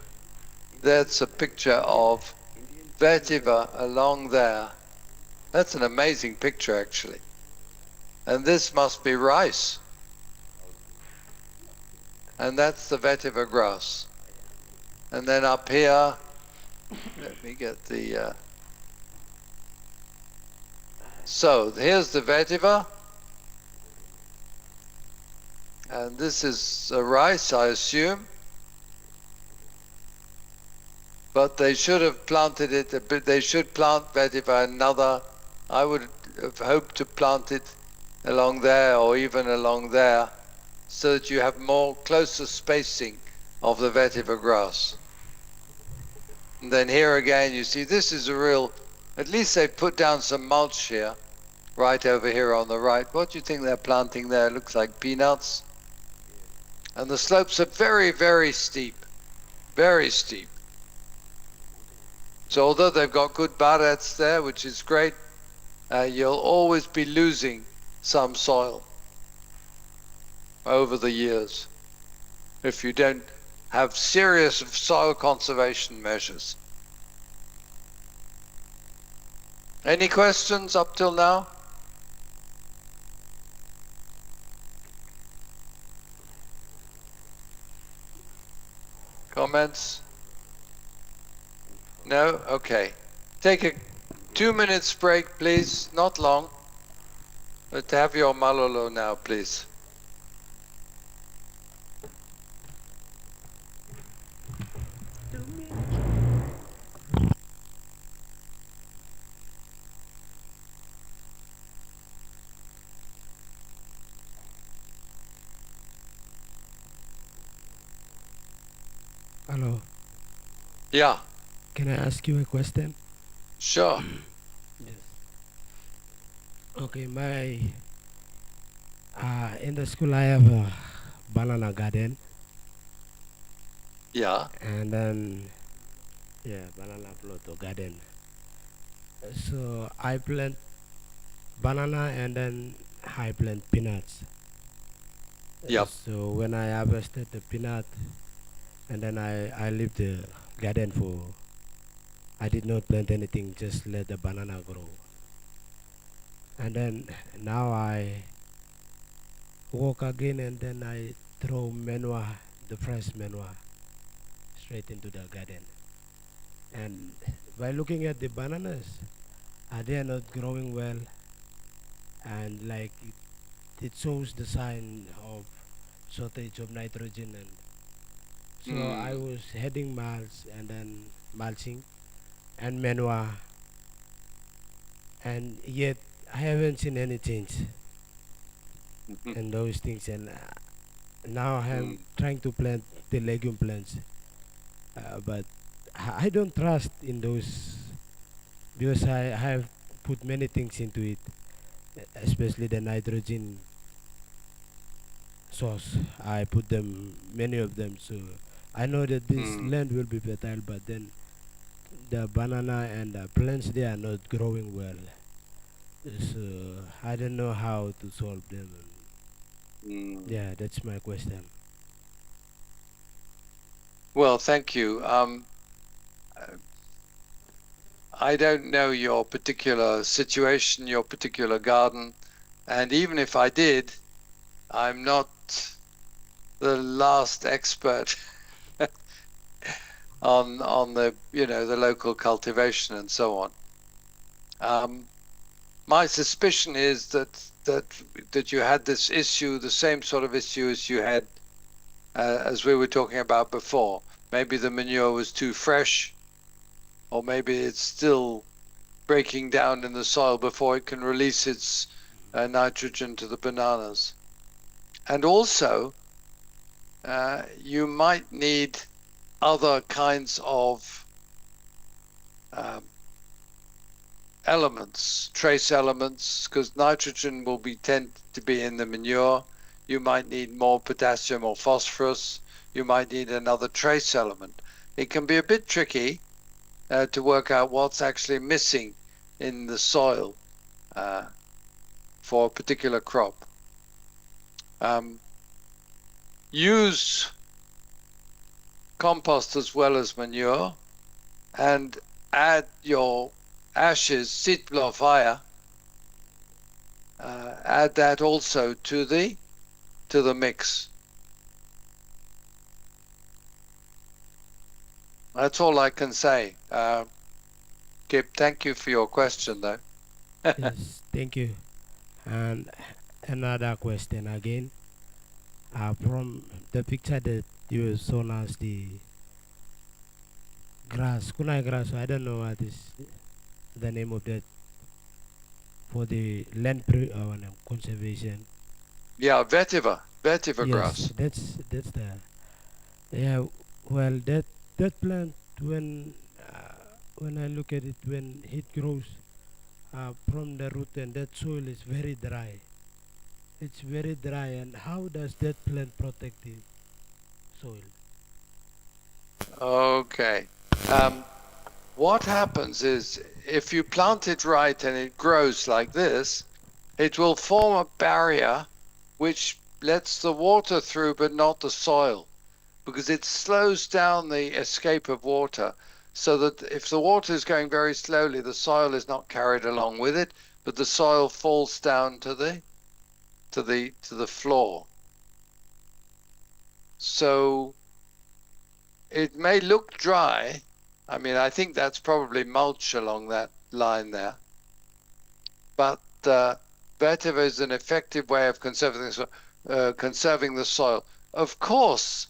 That's a picture of vetiver along there. That's an amazing picture, actually. And this must be rice. And that's the vetiver grass. And then up here, let me get the... So here's the vetiver. And this is rice, I assume. But they should have planted it a bit. They should plant vetiver another. I would have hoped to plant it along there or even along there so that you have more closer spacing of the vetiver grass. And then here again, you see this is a real, at least they've put down some mulch here, right over here on the right. What do you think they're planting there? It looks like peanuts. And the slopes are very, very steep, very steep. So although they've got good barrettes there, which is great, you'll always be losing some soil over the years if you don't have serious soil conservation measures. Any questions up till now? Comments? No? Okay. Take a 2 minutes break, please. Not long. But have your malolo now, please. Hello. Yeah, Can I ask you a question? sure. Okay, in the school I have a banana garden, Yeah. and then banana plot or garden. So I plant banana and then I plant peanuts. Yep. So when I harvested the peanut, and then I leave the garden for. I did not plant anything, just let the banana grow. And then now I walk again, and then I throw manure, the fresh manure, straight into the garden. And by looking at the bananas, they are not growing well, and like it shows the sign of shortage of nitrogen. And so I was heading mulch and then mulching and manure, and yet I haven't seen any change in those things. And now I am trying to plant the legume plants, but I don't trust in those because I have put many things into it, especially the nitrogen source. I put them, many of them, so I know that this land will be fertile, but then the banana and the plants, they are not growing well. So I don't know how to solve them. Yeah, that's my question. Well, thank you. I don't know your particular situation, your particular garden, and even if I did, I'm not the last expert. on the the local cultivation and so on. My suspicion is that you had this issue, the same sort of issue as you had as we were talking about before. Maybe the manure was too fresh, or maybe it's still breaking down in the soil before it can release its nitrogen to the bananas. And also, you might need other kinds of elements, trace elements, because nitrogen will tend to be in the manure. You might need more potassium or phosphorus. You might need another trace element. It can be a bit tricky to work out what's actually missing in the soil for a particular crop. Use compost as well as manure, and add your ashes, sitlofaya, add that also to the mix. That's all I can say. Kip, thank you for your question, though. Yes, thank you. And another question again. From the picture that you shown us, the grass, kunai grass. I don't know what is the name of that for the land conservation. Yeah, vetiver Yes, grass. that's the yeah. Well, that plant when I look at it when it grows from the root, and that soil is very dry. It's very dry, and how does that plant protect the soil? Okay. What happens is if you plant it right and it grows like this, it will form a barrier which lets the water through but not the soil, because it slows down the escape of water, so that if the water is going very slowly, the soil is not carried along with it, but the soil falls down to the floor. So it may look dry. I mean, I think that's probably mulch along that line there, but vetiver is an effective way of conserving the soil. Of course,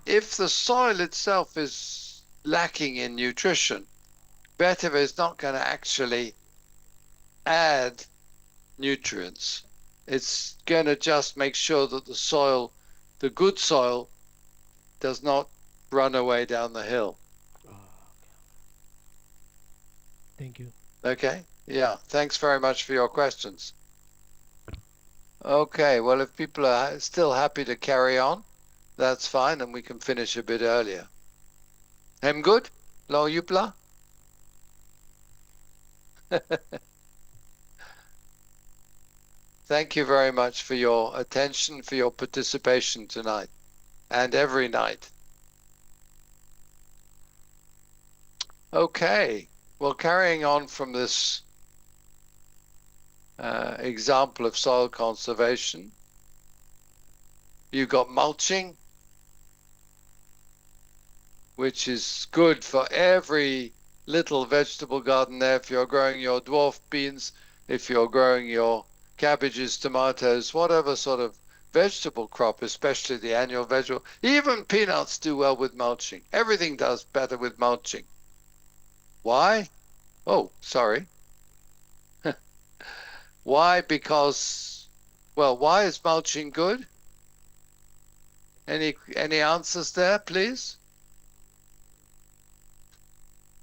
if the soil itself is lacking in nutrition, vetiver is not going to actually add nutrients. It's going to just make sure that the soil, the good soil, does not run away down the hill. Thank you. Okay? Yeah, thanks very much for your questions. Okay, well, if people are still happy to carry on, that's fine, and we can finish a bit earlier. Hem good? Lo yupla? Thank you very much for your attention, for your participation tonight and every night. Okay, well, carrying on from this example of soil conservation, you've got mulching, which is good for every little vegetable garden there. If you're growing your dwarf beans, if you're growing your cabbages, tomatoes, whatever sort of vegetable crop, especially the annual vegetable, even peanuts do well with mulching. Everything does better with mulching. Why? Oh, sorry. Why? Because, well, why is mulching good? Any answers there, please?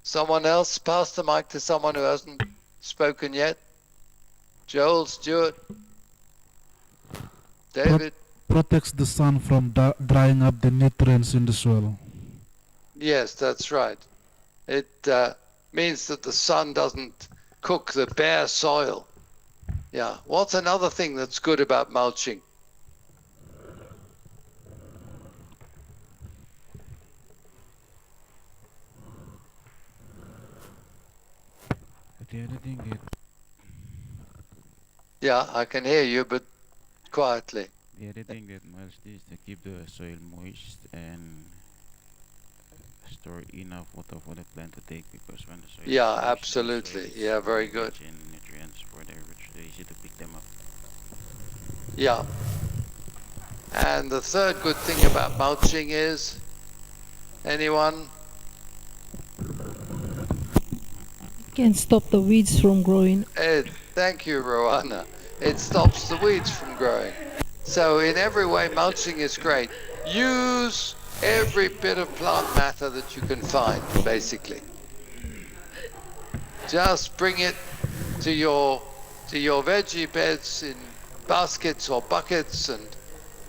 Someone else? Pass the mic to someone who hasn't spoken yet. Joel, Stuart, David. Protects the sun from drying up the nutrients in the soil. Yes, that's right. It means that the sun doesn't cook the bare soil. Yeah. What's another thing that's good about mulching? The other thing that Yeah, I can hear you, but quietly. the other thing that mulch is to keep the soil moist and store enough water for the plant to take, because when the soil Yeah, is moist, absolutely. it's Yeah, very good. rich in nutrients for the roots. It's easy to pick them up. Yeah. And the third good thing about mulching is, anyone? Can stop the weeds from growing. Thank you, Rowana. It stops the weeds from growing. So in every way, mulching is great. Use every bit of plant matter that you can find, basically. Just bring it to your veggie beds in baskets or buckets, and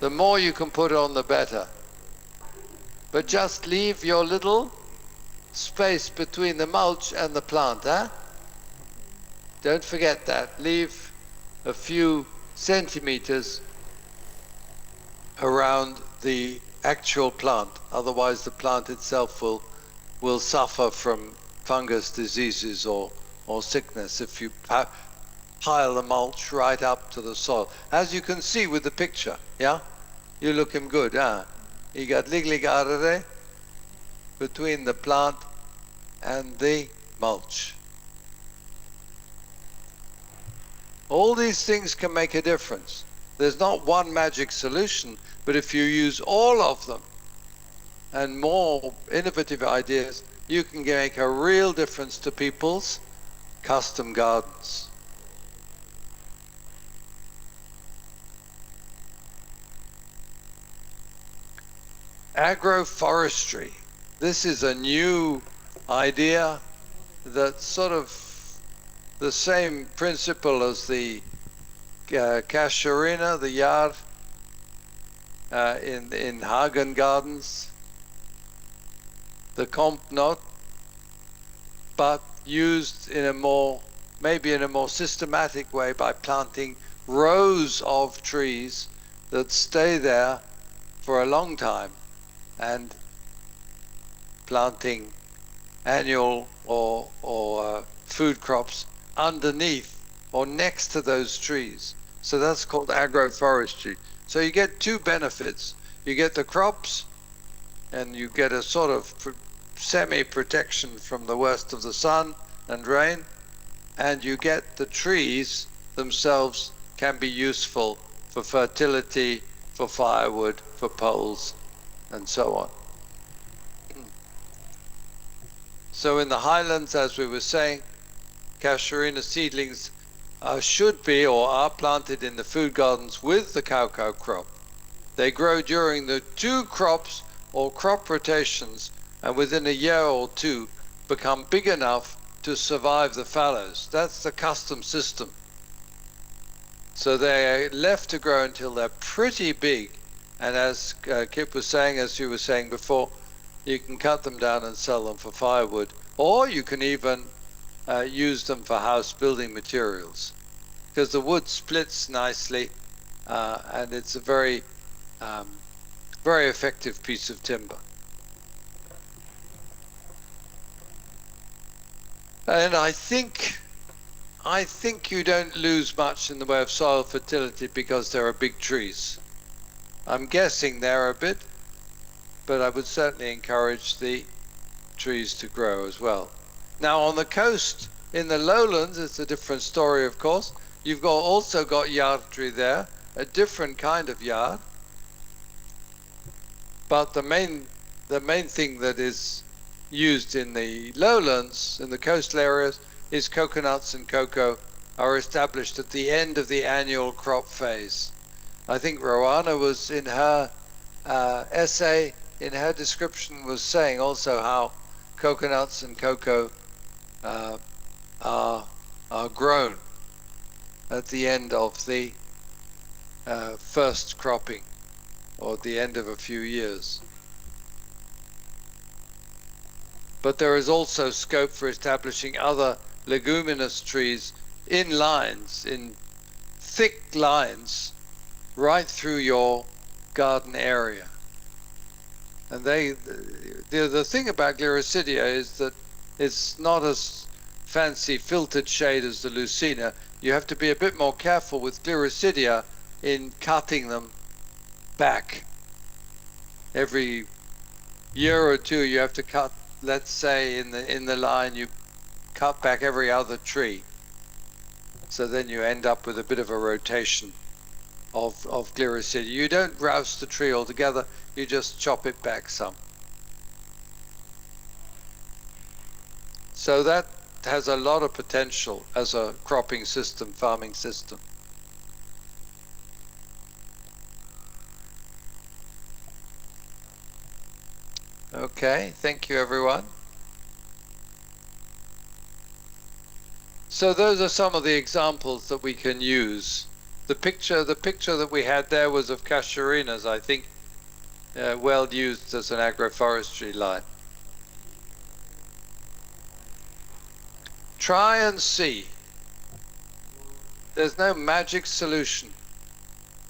the more you can put on, the better. But just leave your little space between the mulch and the plant, huh? Don't forget that. Leave a few centimeters around the actual plant. Otherwise, the plant itself will suffer from fungus diseases or sickness if you pile the mulch right up to the soil. As you can see with the picture, yeah? You looking good, huh? You got ligligarere between the plant and the mulch. All these things can make a difference. There's not one magic solution, but if you use all of them and more innovative ideas, you can make a real difference to people's custom gardens. Agroforestry. This is a new idea that's sort of the same principle as the Casuarina, the yard in Hagen Gardens, the Compnot, but used in a more, maybe in a more systematic way by planting rows of trees that stay there for a long time, and planting annual or food crops underneath or next to those trees. So that's called agroforestry. So you get two benefits. You get the crops, and you get a sort of semi-protection from the worst of the sun and rain, and you get the trees themselves can be useful for fertility, for firewood, for poles, and so on. So in the highlands, as we were saying, Casuarina seedlings should be or are planted in the food gardens with the cacao crop. They grow during the two crops or crop rotations, and within a year or two become big enough to survive the fallows. That's the custom system. So they are left to grow until they're pretty big, and as Kip was saying, as you were saying before, you can cut them down and sell them for firewood, or you can even use them for house building materials, because the wood splits nicely, and it's a very very effective piece of timber. And I think you don't lose much in the way of soil fertility because there are big trees. I'm guessing there are a bit, but I would certainly encourage the trees to grow as well. Now on the coast, in the lowlands, it's a different story, of course. You've also got yard tree there, a different kind of yard. But the main thing that is used in the lowlands, in the coastal areas, is coconuts and cocoa are established at the end of the annual crop phase. I think Rowana was in her essay, in her description, was saying also how coconuts and cocoa are grown at the end of the first cropping, or at the end of a few years. But there is also scope for establishing other leguminous trees in lines, in thick lines, right through your garden area. And the thing about Gliricidia is that it's not as fancy filtered shade as the Lucina. You have to be a bit more careful with Gliricidia in cutting them back every year or two, you have to cut, let's say in the line, you cut back every other tree. So then you end up with a bit of a rotation of Gliricidia. You don't rouse the tree altogether, you just chop it back some. So that has a lot of potential as a cropping system, farming system. Okay, thank you everyone. So those are some of the examples that we can use. The picture that we had there was of casuarinas, I think, well used as an agroforestry line. Try and see. There's no magic solution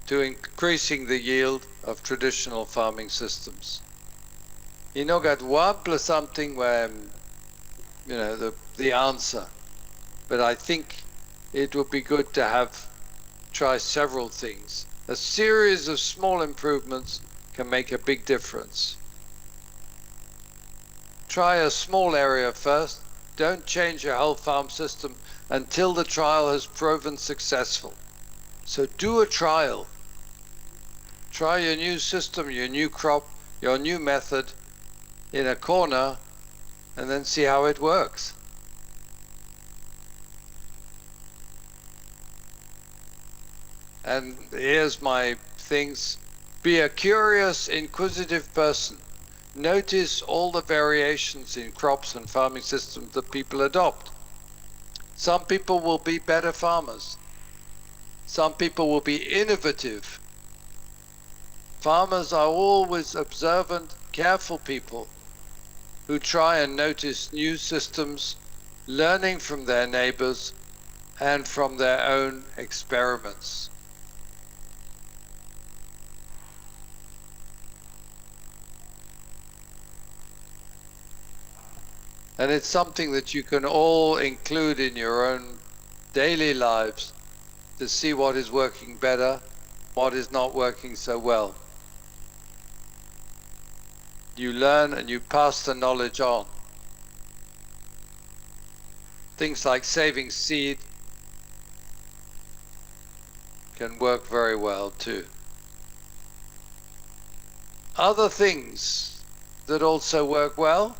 to increasing the yield of traditional farming systems. You know, got one plus something where, you know, the answer. But I think it would be good to try several things. A series of small improvements can make a big difference. Try a small area first. Don't change your whole farm system until the trial has proven successful. So do a trial. Try your new system, your new crop, your new method in a corner, and then see how it works. And here's my things. Be a curious, inquisitive person. Notice all the variations in crops and farming systems that people adopt. Some people will be better farmers. Some people will be innovative. Farmers are always observant, careful people who try and notice new systems, learning from their neighbors and from their own experiments. And it's something that you can all include in your own daily lives to see what is working better, what is not working so well. You learn and you pass the knowledge on. Things like saving seed can work very well too. Other things that also work well,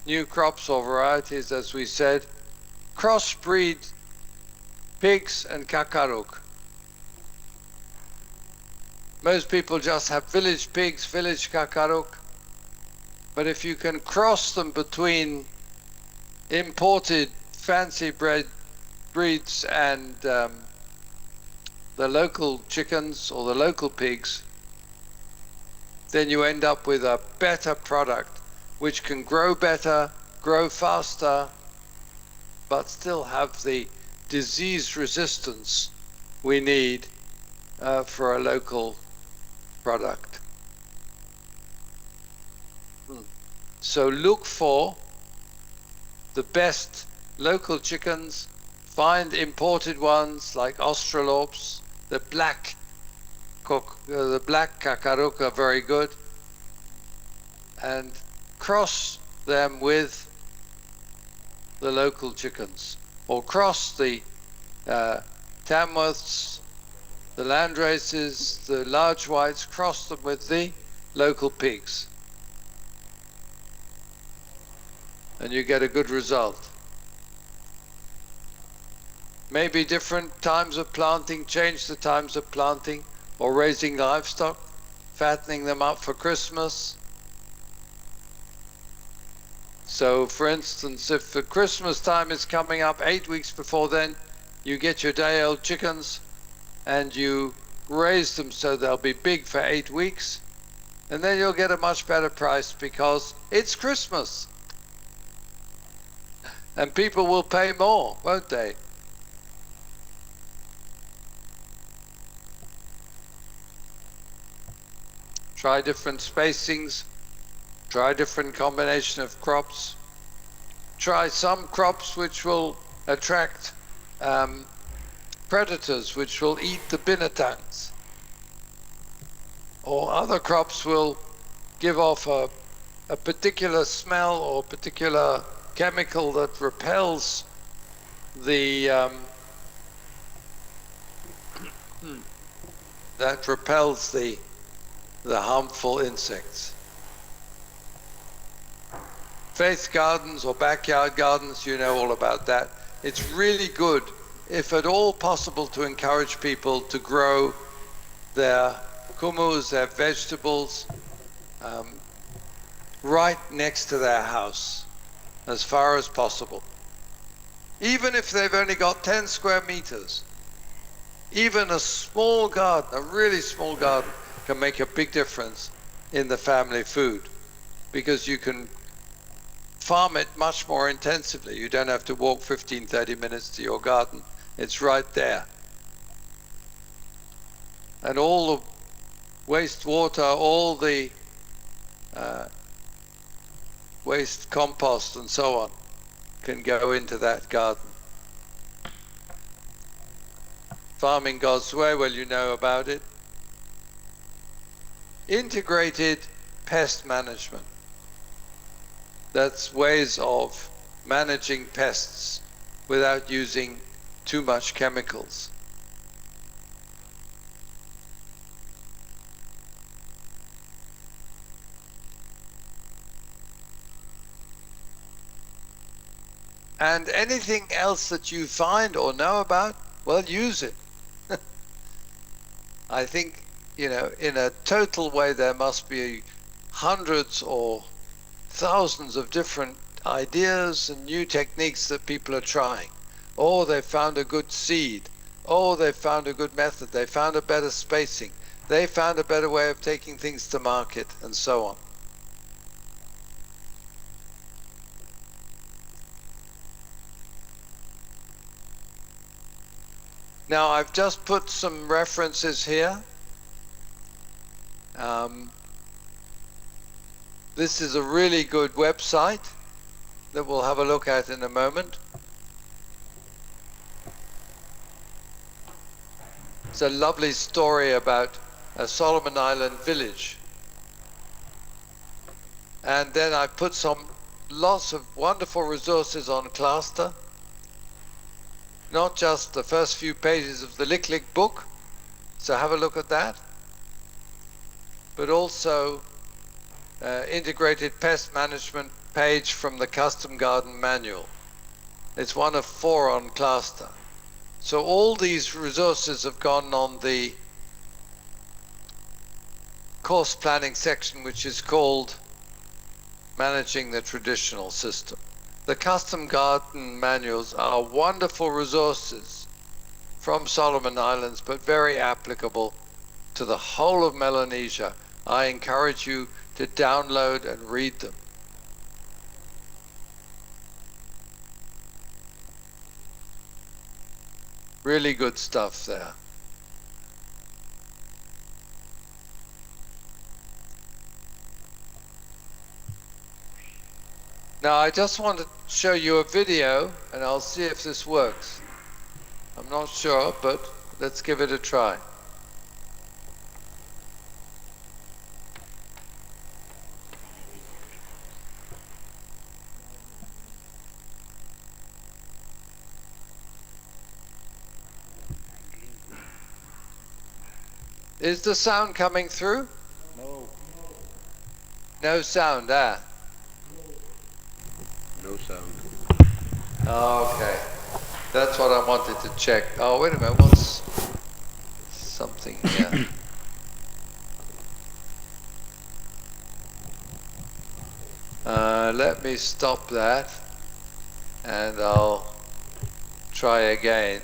new crops or varieties, as we said, crossbreed pigs and kakaruk. Most people just have village pigs, village kakaruk, but if you can cross them between imported fancy bred breeds and the local chickens or the local pigs, then you end up with a better product which can grow better, grow faster, but still have the disease resistance we need for a local product. So look for the best local chickens, find imported ones like Australorps, the black kakaruk are very good, and cross them with the local chickens, or cross the Tamworths, the land races, the large whites, cross them with the local pigs, and you get a good result. Maybe different times of planting, change the times of planting, or raising livestock, fattening them up for Christmas. So for instance, if the Christmas time is coming up 8 weeks before then, you get your day-old chickens and you raise them so they'll be big for 8 weeks, and then you'll get a much better price because it's Christmas. And people will pay more, won't they? Try different spacings, try different combination of crops, try some crops which will attract predators which will eat the binnatangs. or other crops will give off a particular smell or particular chemical that repels the the harmful insects. Faith gardens or backyard gardens, you know all about that. It's really good, if at all possible, to encourage people to grow their kumus, their vegetables, right next to their house, as far as possible. Even if they've only got 10 square meters, even a small garden, a really small garden, can make a big difference in the family food, because you can farm it much more intensively. You don't have to walk 15, 30 minutes to your garden. It's right there. And all the wastewater, all the waste compost and so on can go into that garden. Farming God's way, well, you know about it. Integrated pest management. That's ways of managing pests without using too much chemicals. And anything else that you find or know about, well, use it. I think, you know, in a total way, there must be hundreds or thousands of different ideas and new techniques that people are trying. Oh, they found a good seed. Oh, they found a good method. They found a better spacing. They found a better way of taking things to market, and so on. Now, I've just put some references here. This is a really good website that we'll have a look at in a moment. It's a lovely story about a Solomon Island village. And then I put lots of wonderful resources on Cluster. Not just the first few pages of the Lick book, so have a look at that, but also integrated pest management page from the Custom Garden Manual. It's one of 4 on Cluster. So all these resources have gone on the course planning section, which is called Managing the Traditional System. The Custom Garden Manuals are wonderful resources from Solomon Islands, but very applicable to the whole of Melanesia. I encourage you to download and read them. Really good stuff there. Now I just want to show you a video, and I'll see if this works. I'm not sure, but let's give it a try. Is the sound coming through? No. No sound, ah. No sound. Oh, okay. That's what I wanted to check. Oh, wait a minute. What's something here? Let me stop that, and I'll try again.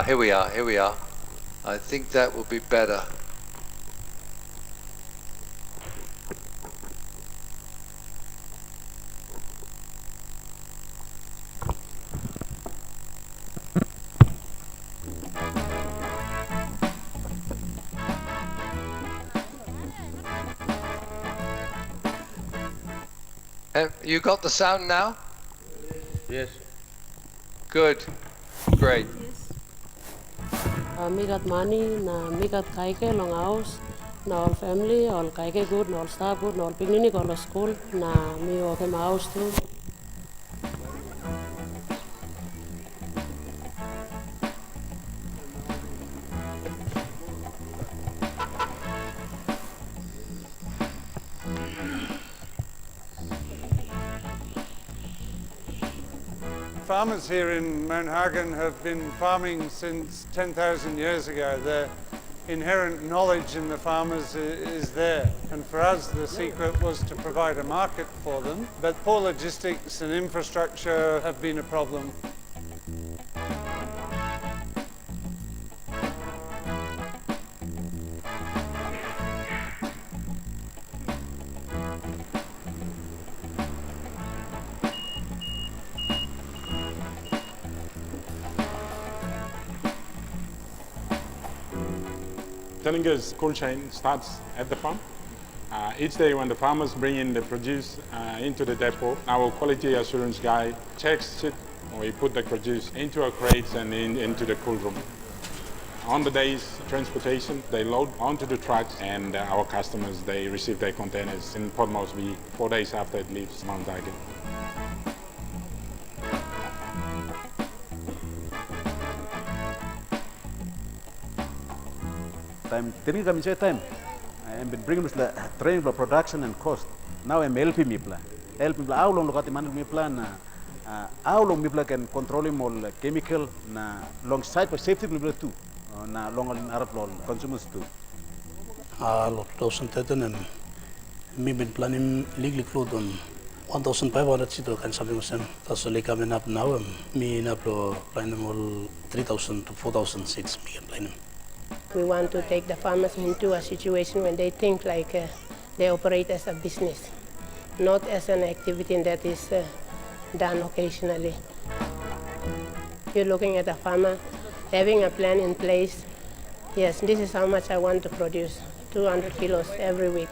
Here we are, here we are. I think that will be better. Have you got the sound now? Yes. Good. Great. Me got money, na me got kaike long house, na all family, all kaike good, na all staff good, na all picnic, all school, na me okay my house too. Farmers here in Mount Hagen have been farming since 10,000 years ago. The inherent knowledge in the farmers is there. And for us, the secret was to provide a market for them. But poor logistics and infrastructure have been a problem. Telinga's cold chain starts at the farm. Each day when the farmers bring in the produce into the depot, our quality assurance guy checks it. We put the produce into our crates and into the cool room. On the day's transportation, they load onto the trucks, and our customers, they receive their containers in Port Moresby 4 days after it leaves Mount Hagen. I'm telling them time. I've been bringing the training for production and cost. Now I'm helping me plan. Helping how long got the man me plan? How long me can control him all chemical na long side for safety me too. Na long Arab consumers too. 2013 and me been planning legally clothes on 1,500 seater can something was that's only coming up now. Me na planning all 3,000 to 4,000 seats me can plan. We want to take the farmers into a situation when they think like they operate as a business, not as an activity that is done occasionally. You're looking at a farmer having a plan in place. Yes, this is how much I want to produce, 200 kilos every week.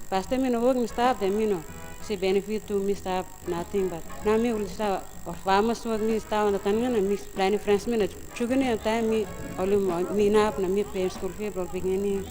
First time I work, staff them, see benefit to me staff nothing, but now me will start or farmers work me staff on the tangan and me planning friends me na sugar ni time me only me na me pay school fee for beginning.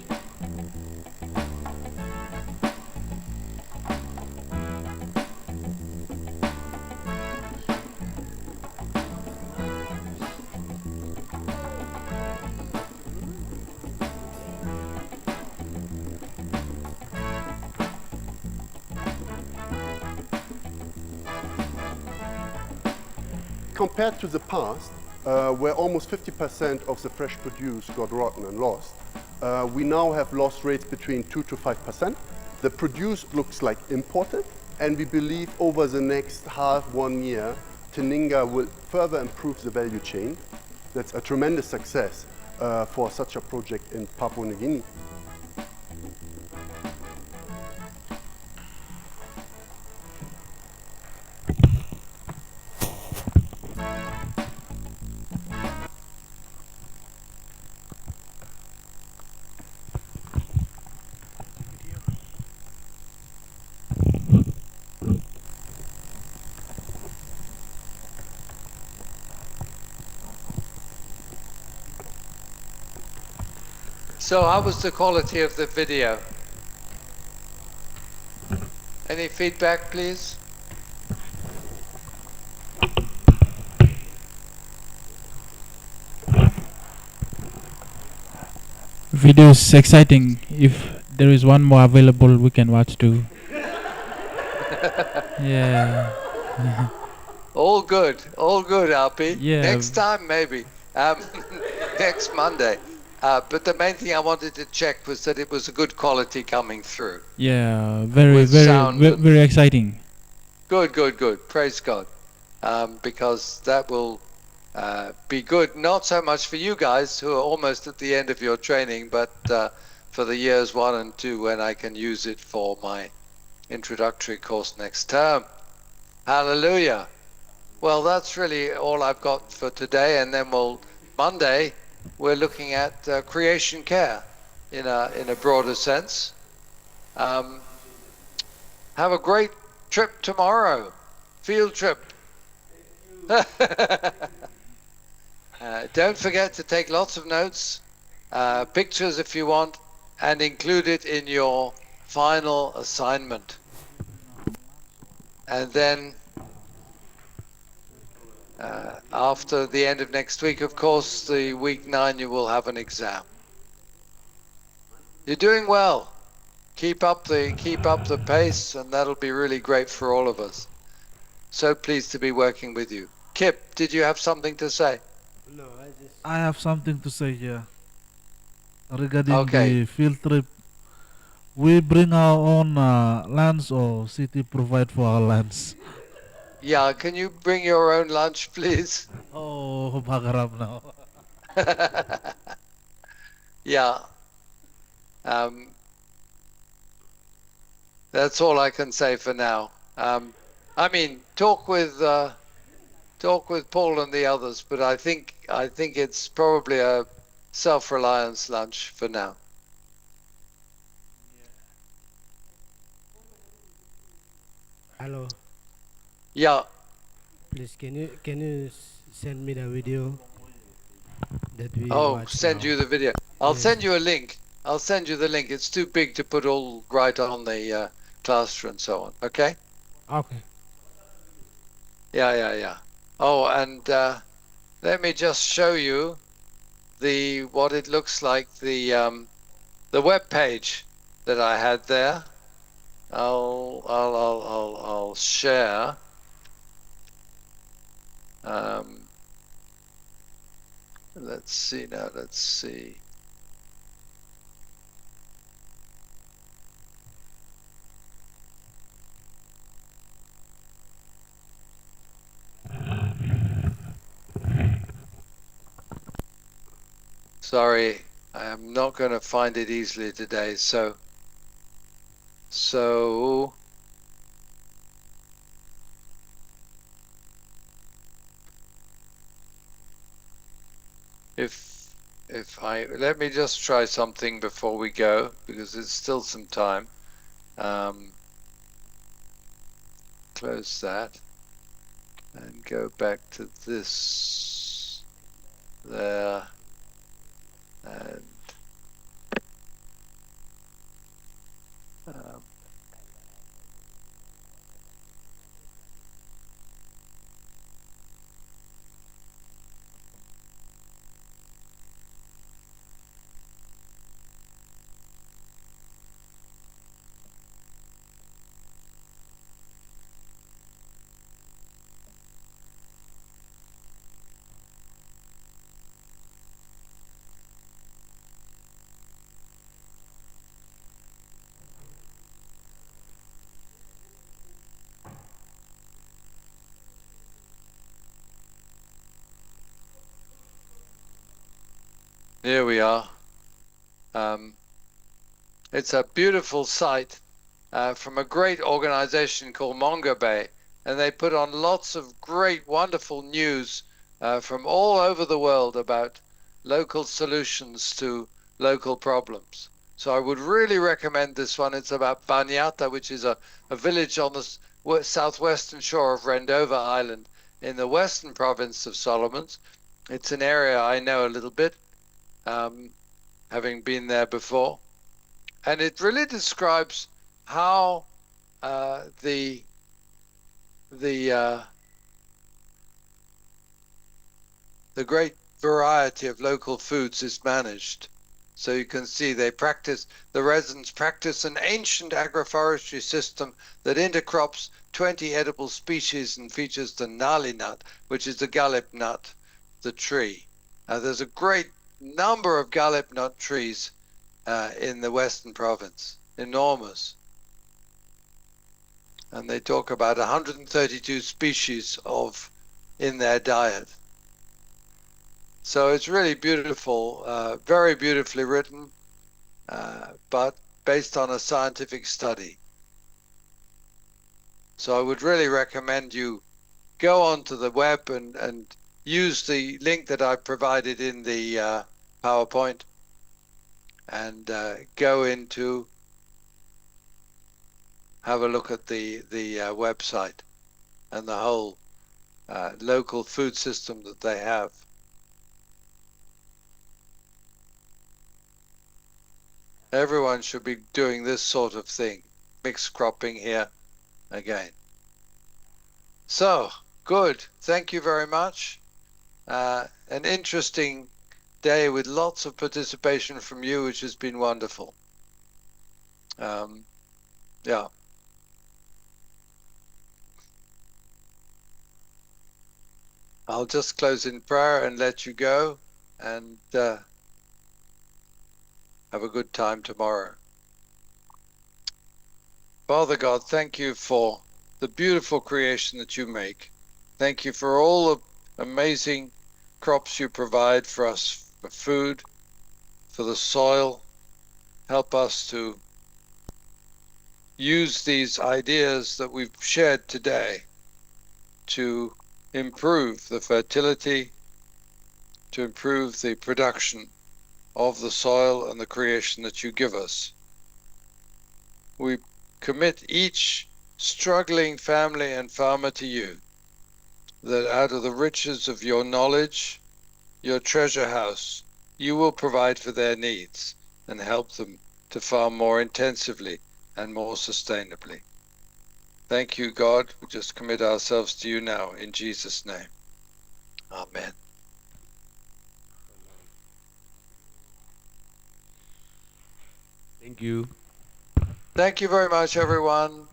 Compared to the past, where almost 50% of the fresh produce got rotten and lost, we now have loss rates between 2 to 5%. The produce looks like imported, and we believe over the next 1 year, Teninga will further improve the value chain. That's a tremendous success for such a project in Papua New Guinea. So how was the quality of the video? Any feedback, please? Video is exciting. If there is one more available, we can watch too. Yeah. All good, RP. Yeah. Next time, maybe. Next Monday. But the main thing I wanted to check was that it was a good quality coming through. Yeah, very, With sound very exciting. Good. Praise God. Because that will be good, not so much for you guys who are almost at the end of your training, but for the years 1 and 2 when I can use it for my introductory course next term. Hallelujah. Well, that's really all I've got for today, and then Monday we're looking at creation care in a broader sense. Have a great trip tomorrow, field trip. Don't forget to take lots of notes, pictures if you want, and include it in your final assignment. And then after the end of next week, of course, the week 9, you will have an exam. You're doing well. Keep up the pace, and that'll be really great for all of us. So pleased to be working with you. Kip, did you have something to say? No, I have something to say here regarding Okay. the field trip. We bring our own lands or city provide for our lands? Yeah, can you bring your own lunch, please? Oh, magarap now. Yeah. That's all I can say for now. I mean, talk with Paul and the others, but I think it's probably a self-reliance lunch for now. Hello. Yeah. Please, can you send me the video that we Oh, watch send now? you the video. I'll Yes. send you a link. I'll send you the link. It's too big to put all right on the cluster and so on. Okay? Okay. Yeah. Oh, and let me just show you what it looks like, the web page that I had there. I'll share. Let's see now. Let's see. Sorry, I am not going to find it easily today. So if I let me just try something before we go, because there's still some time. Close that and go back to this there, and here we are. It's a beautiful site from a great organization called Mongo Bay, and they put on lots of great, wonderful news from all over the world about local solutions to local problems. So I would really recommend this one. It's about Banyata, which is a village on the southwestern shore of Rendova Island in the western province of Solomons. It's an area I know a little bit, having been there before. And it really describes how the great variety of local foods is managed. So you can see the residents practice an ancient agroforestry system that intercrops 20 edible species and features the nali nut, which is the galip nut, the tree. There's a great number of galip nut trees in the Western Province, enormous. And they talk about 132 species in their diet. So it's really beautiful, very beautifully written, but based on a scientific study. So I would really recommend you go onto the web and use the link that I provided in the PowerPoint, and go into have a look at the website and the whole local food system that they have. Everyone should be doing this sort of thing, mixed cropping here again. So, good. Thank you very much. An interesting day with lots of participation from you, which has been wonderful. Yeah. I'll just close in prayer and let you go, and have a good time tomorrow. Father God, thank you for the beautiful creation that you make. Thank you for all the amazing crops you provide for us, for food, for the soil. Help us to use these ideas that we've shared today to improve the fertility, to improve the production of the soil and the creation that you give us. We commit each struggling family and farmer to you, that out of the riches of your knowledge, your treasure house, you will provide for their needs and help them to farm more intensively and more sustainably. Thank you, God. We just commit ourselves to you now in Jesus' name. Amen. Thank you. Thank you very much, everyone.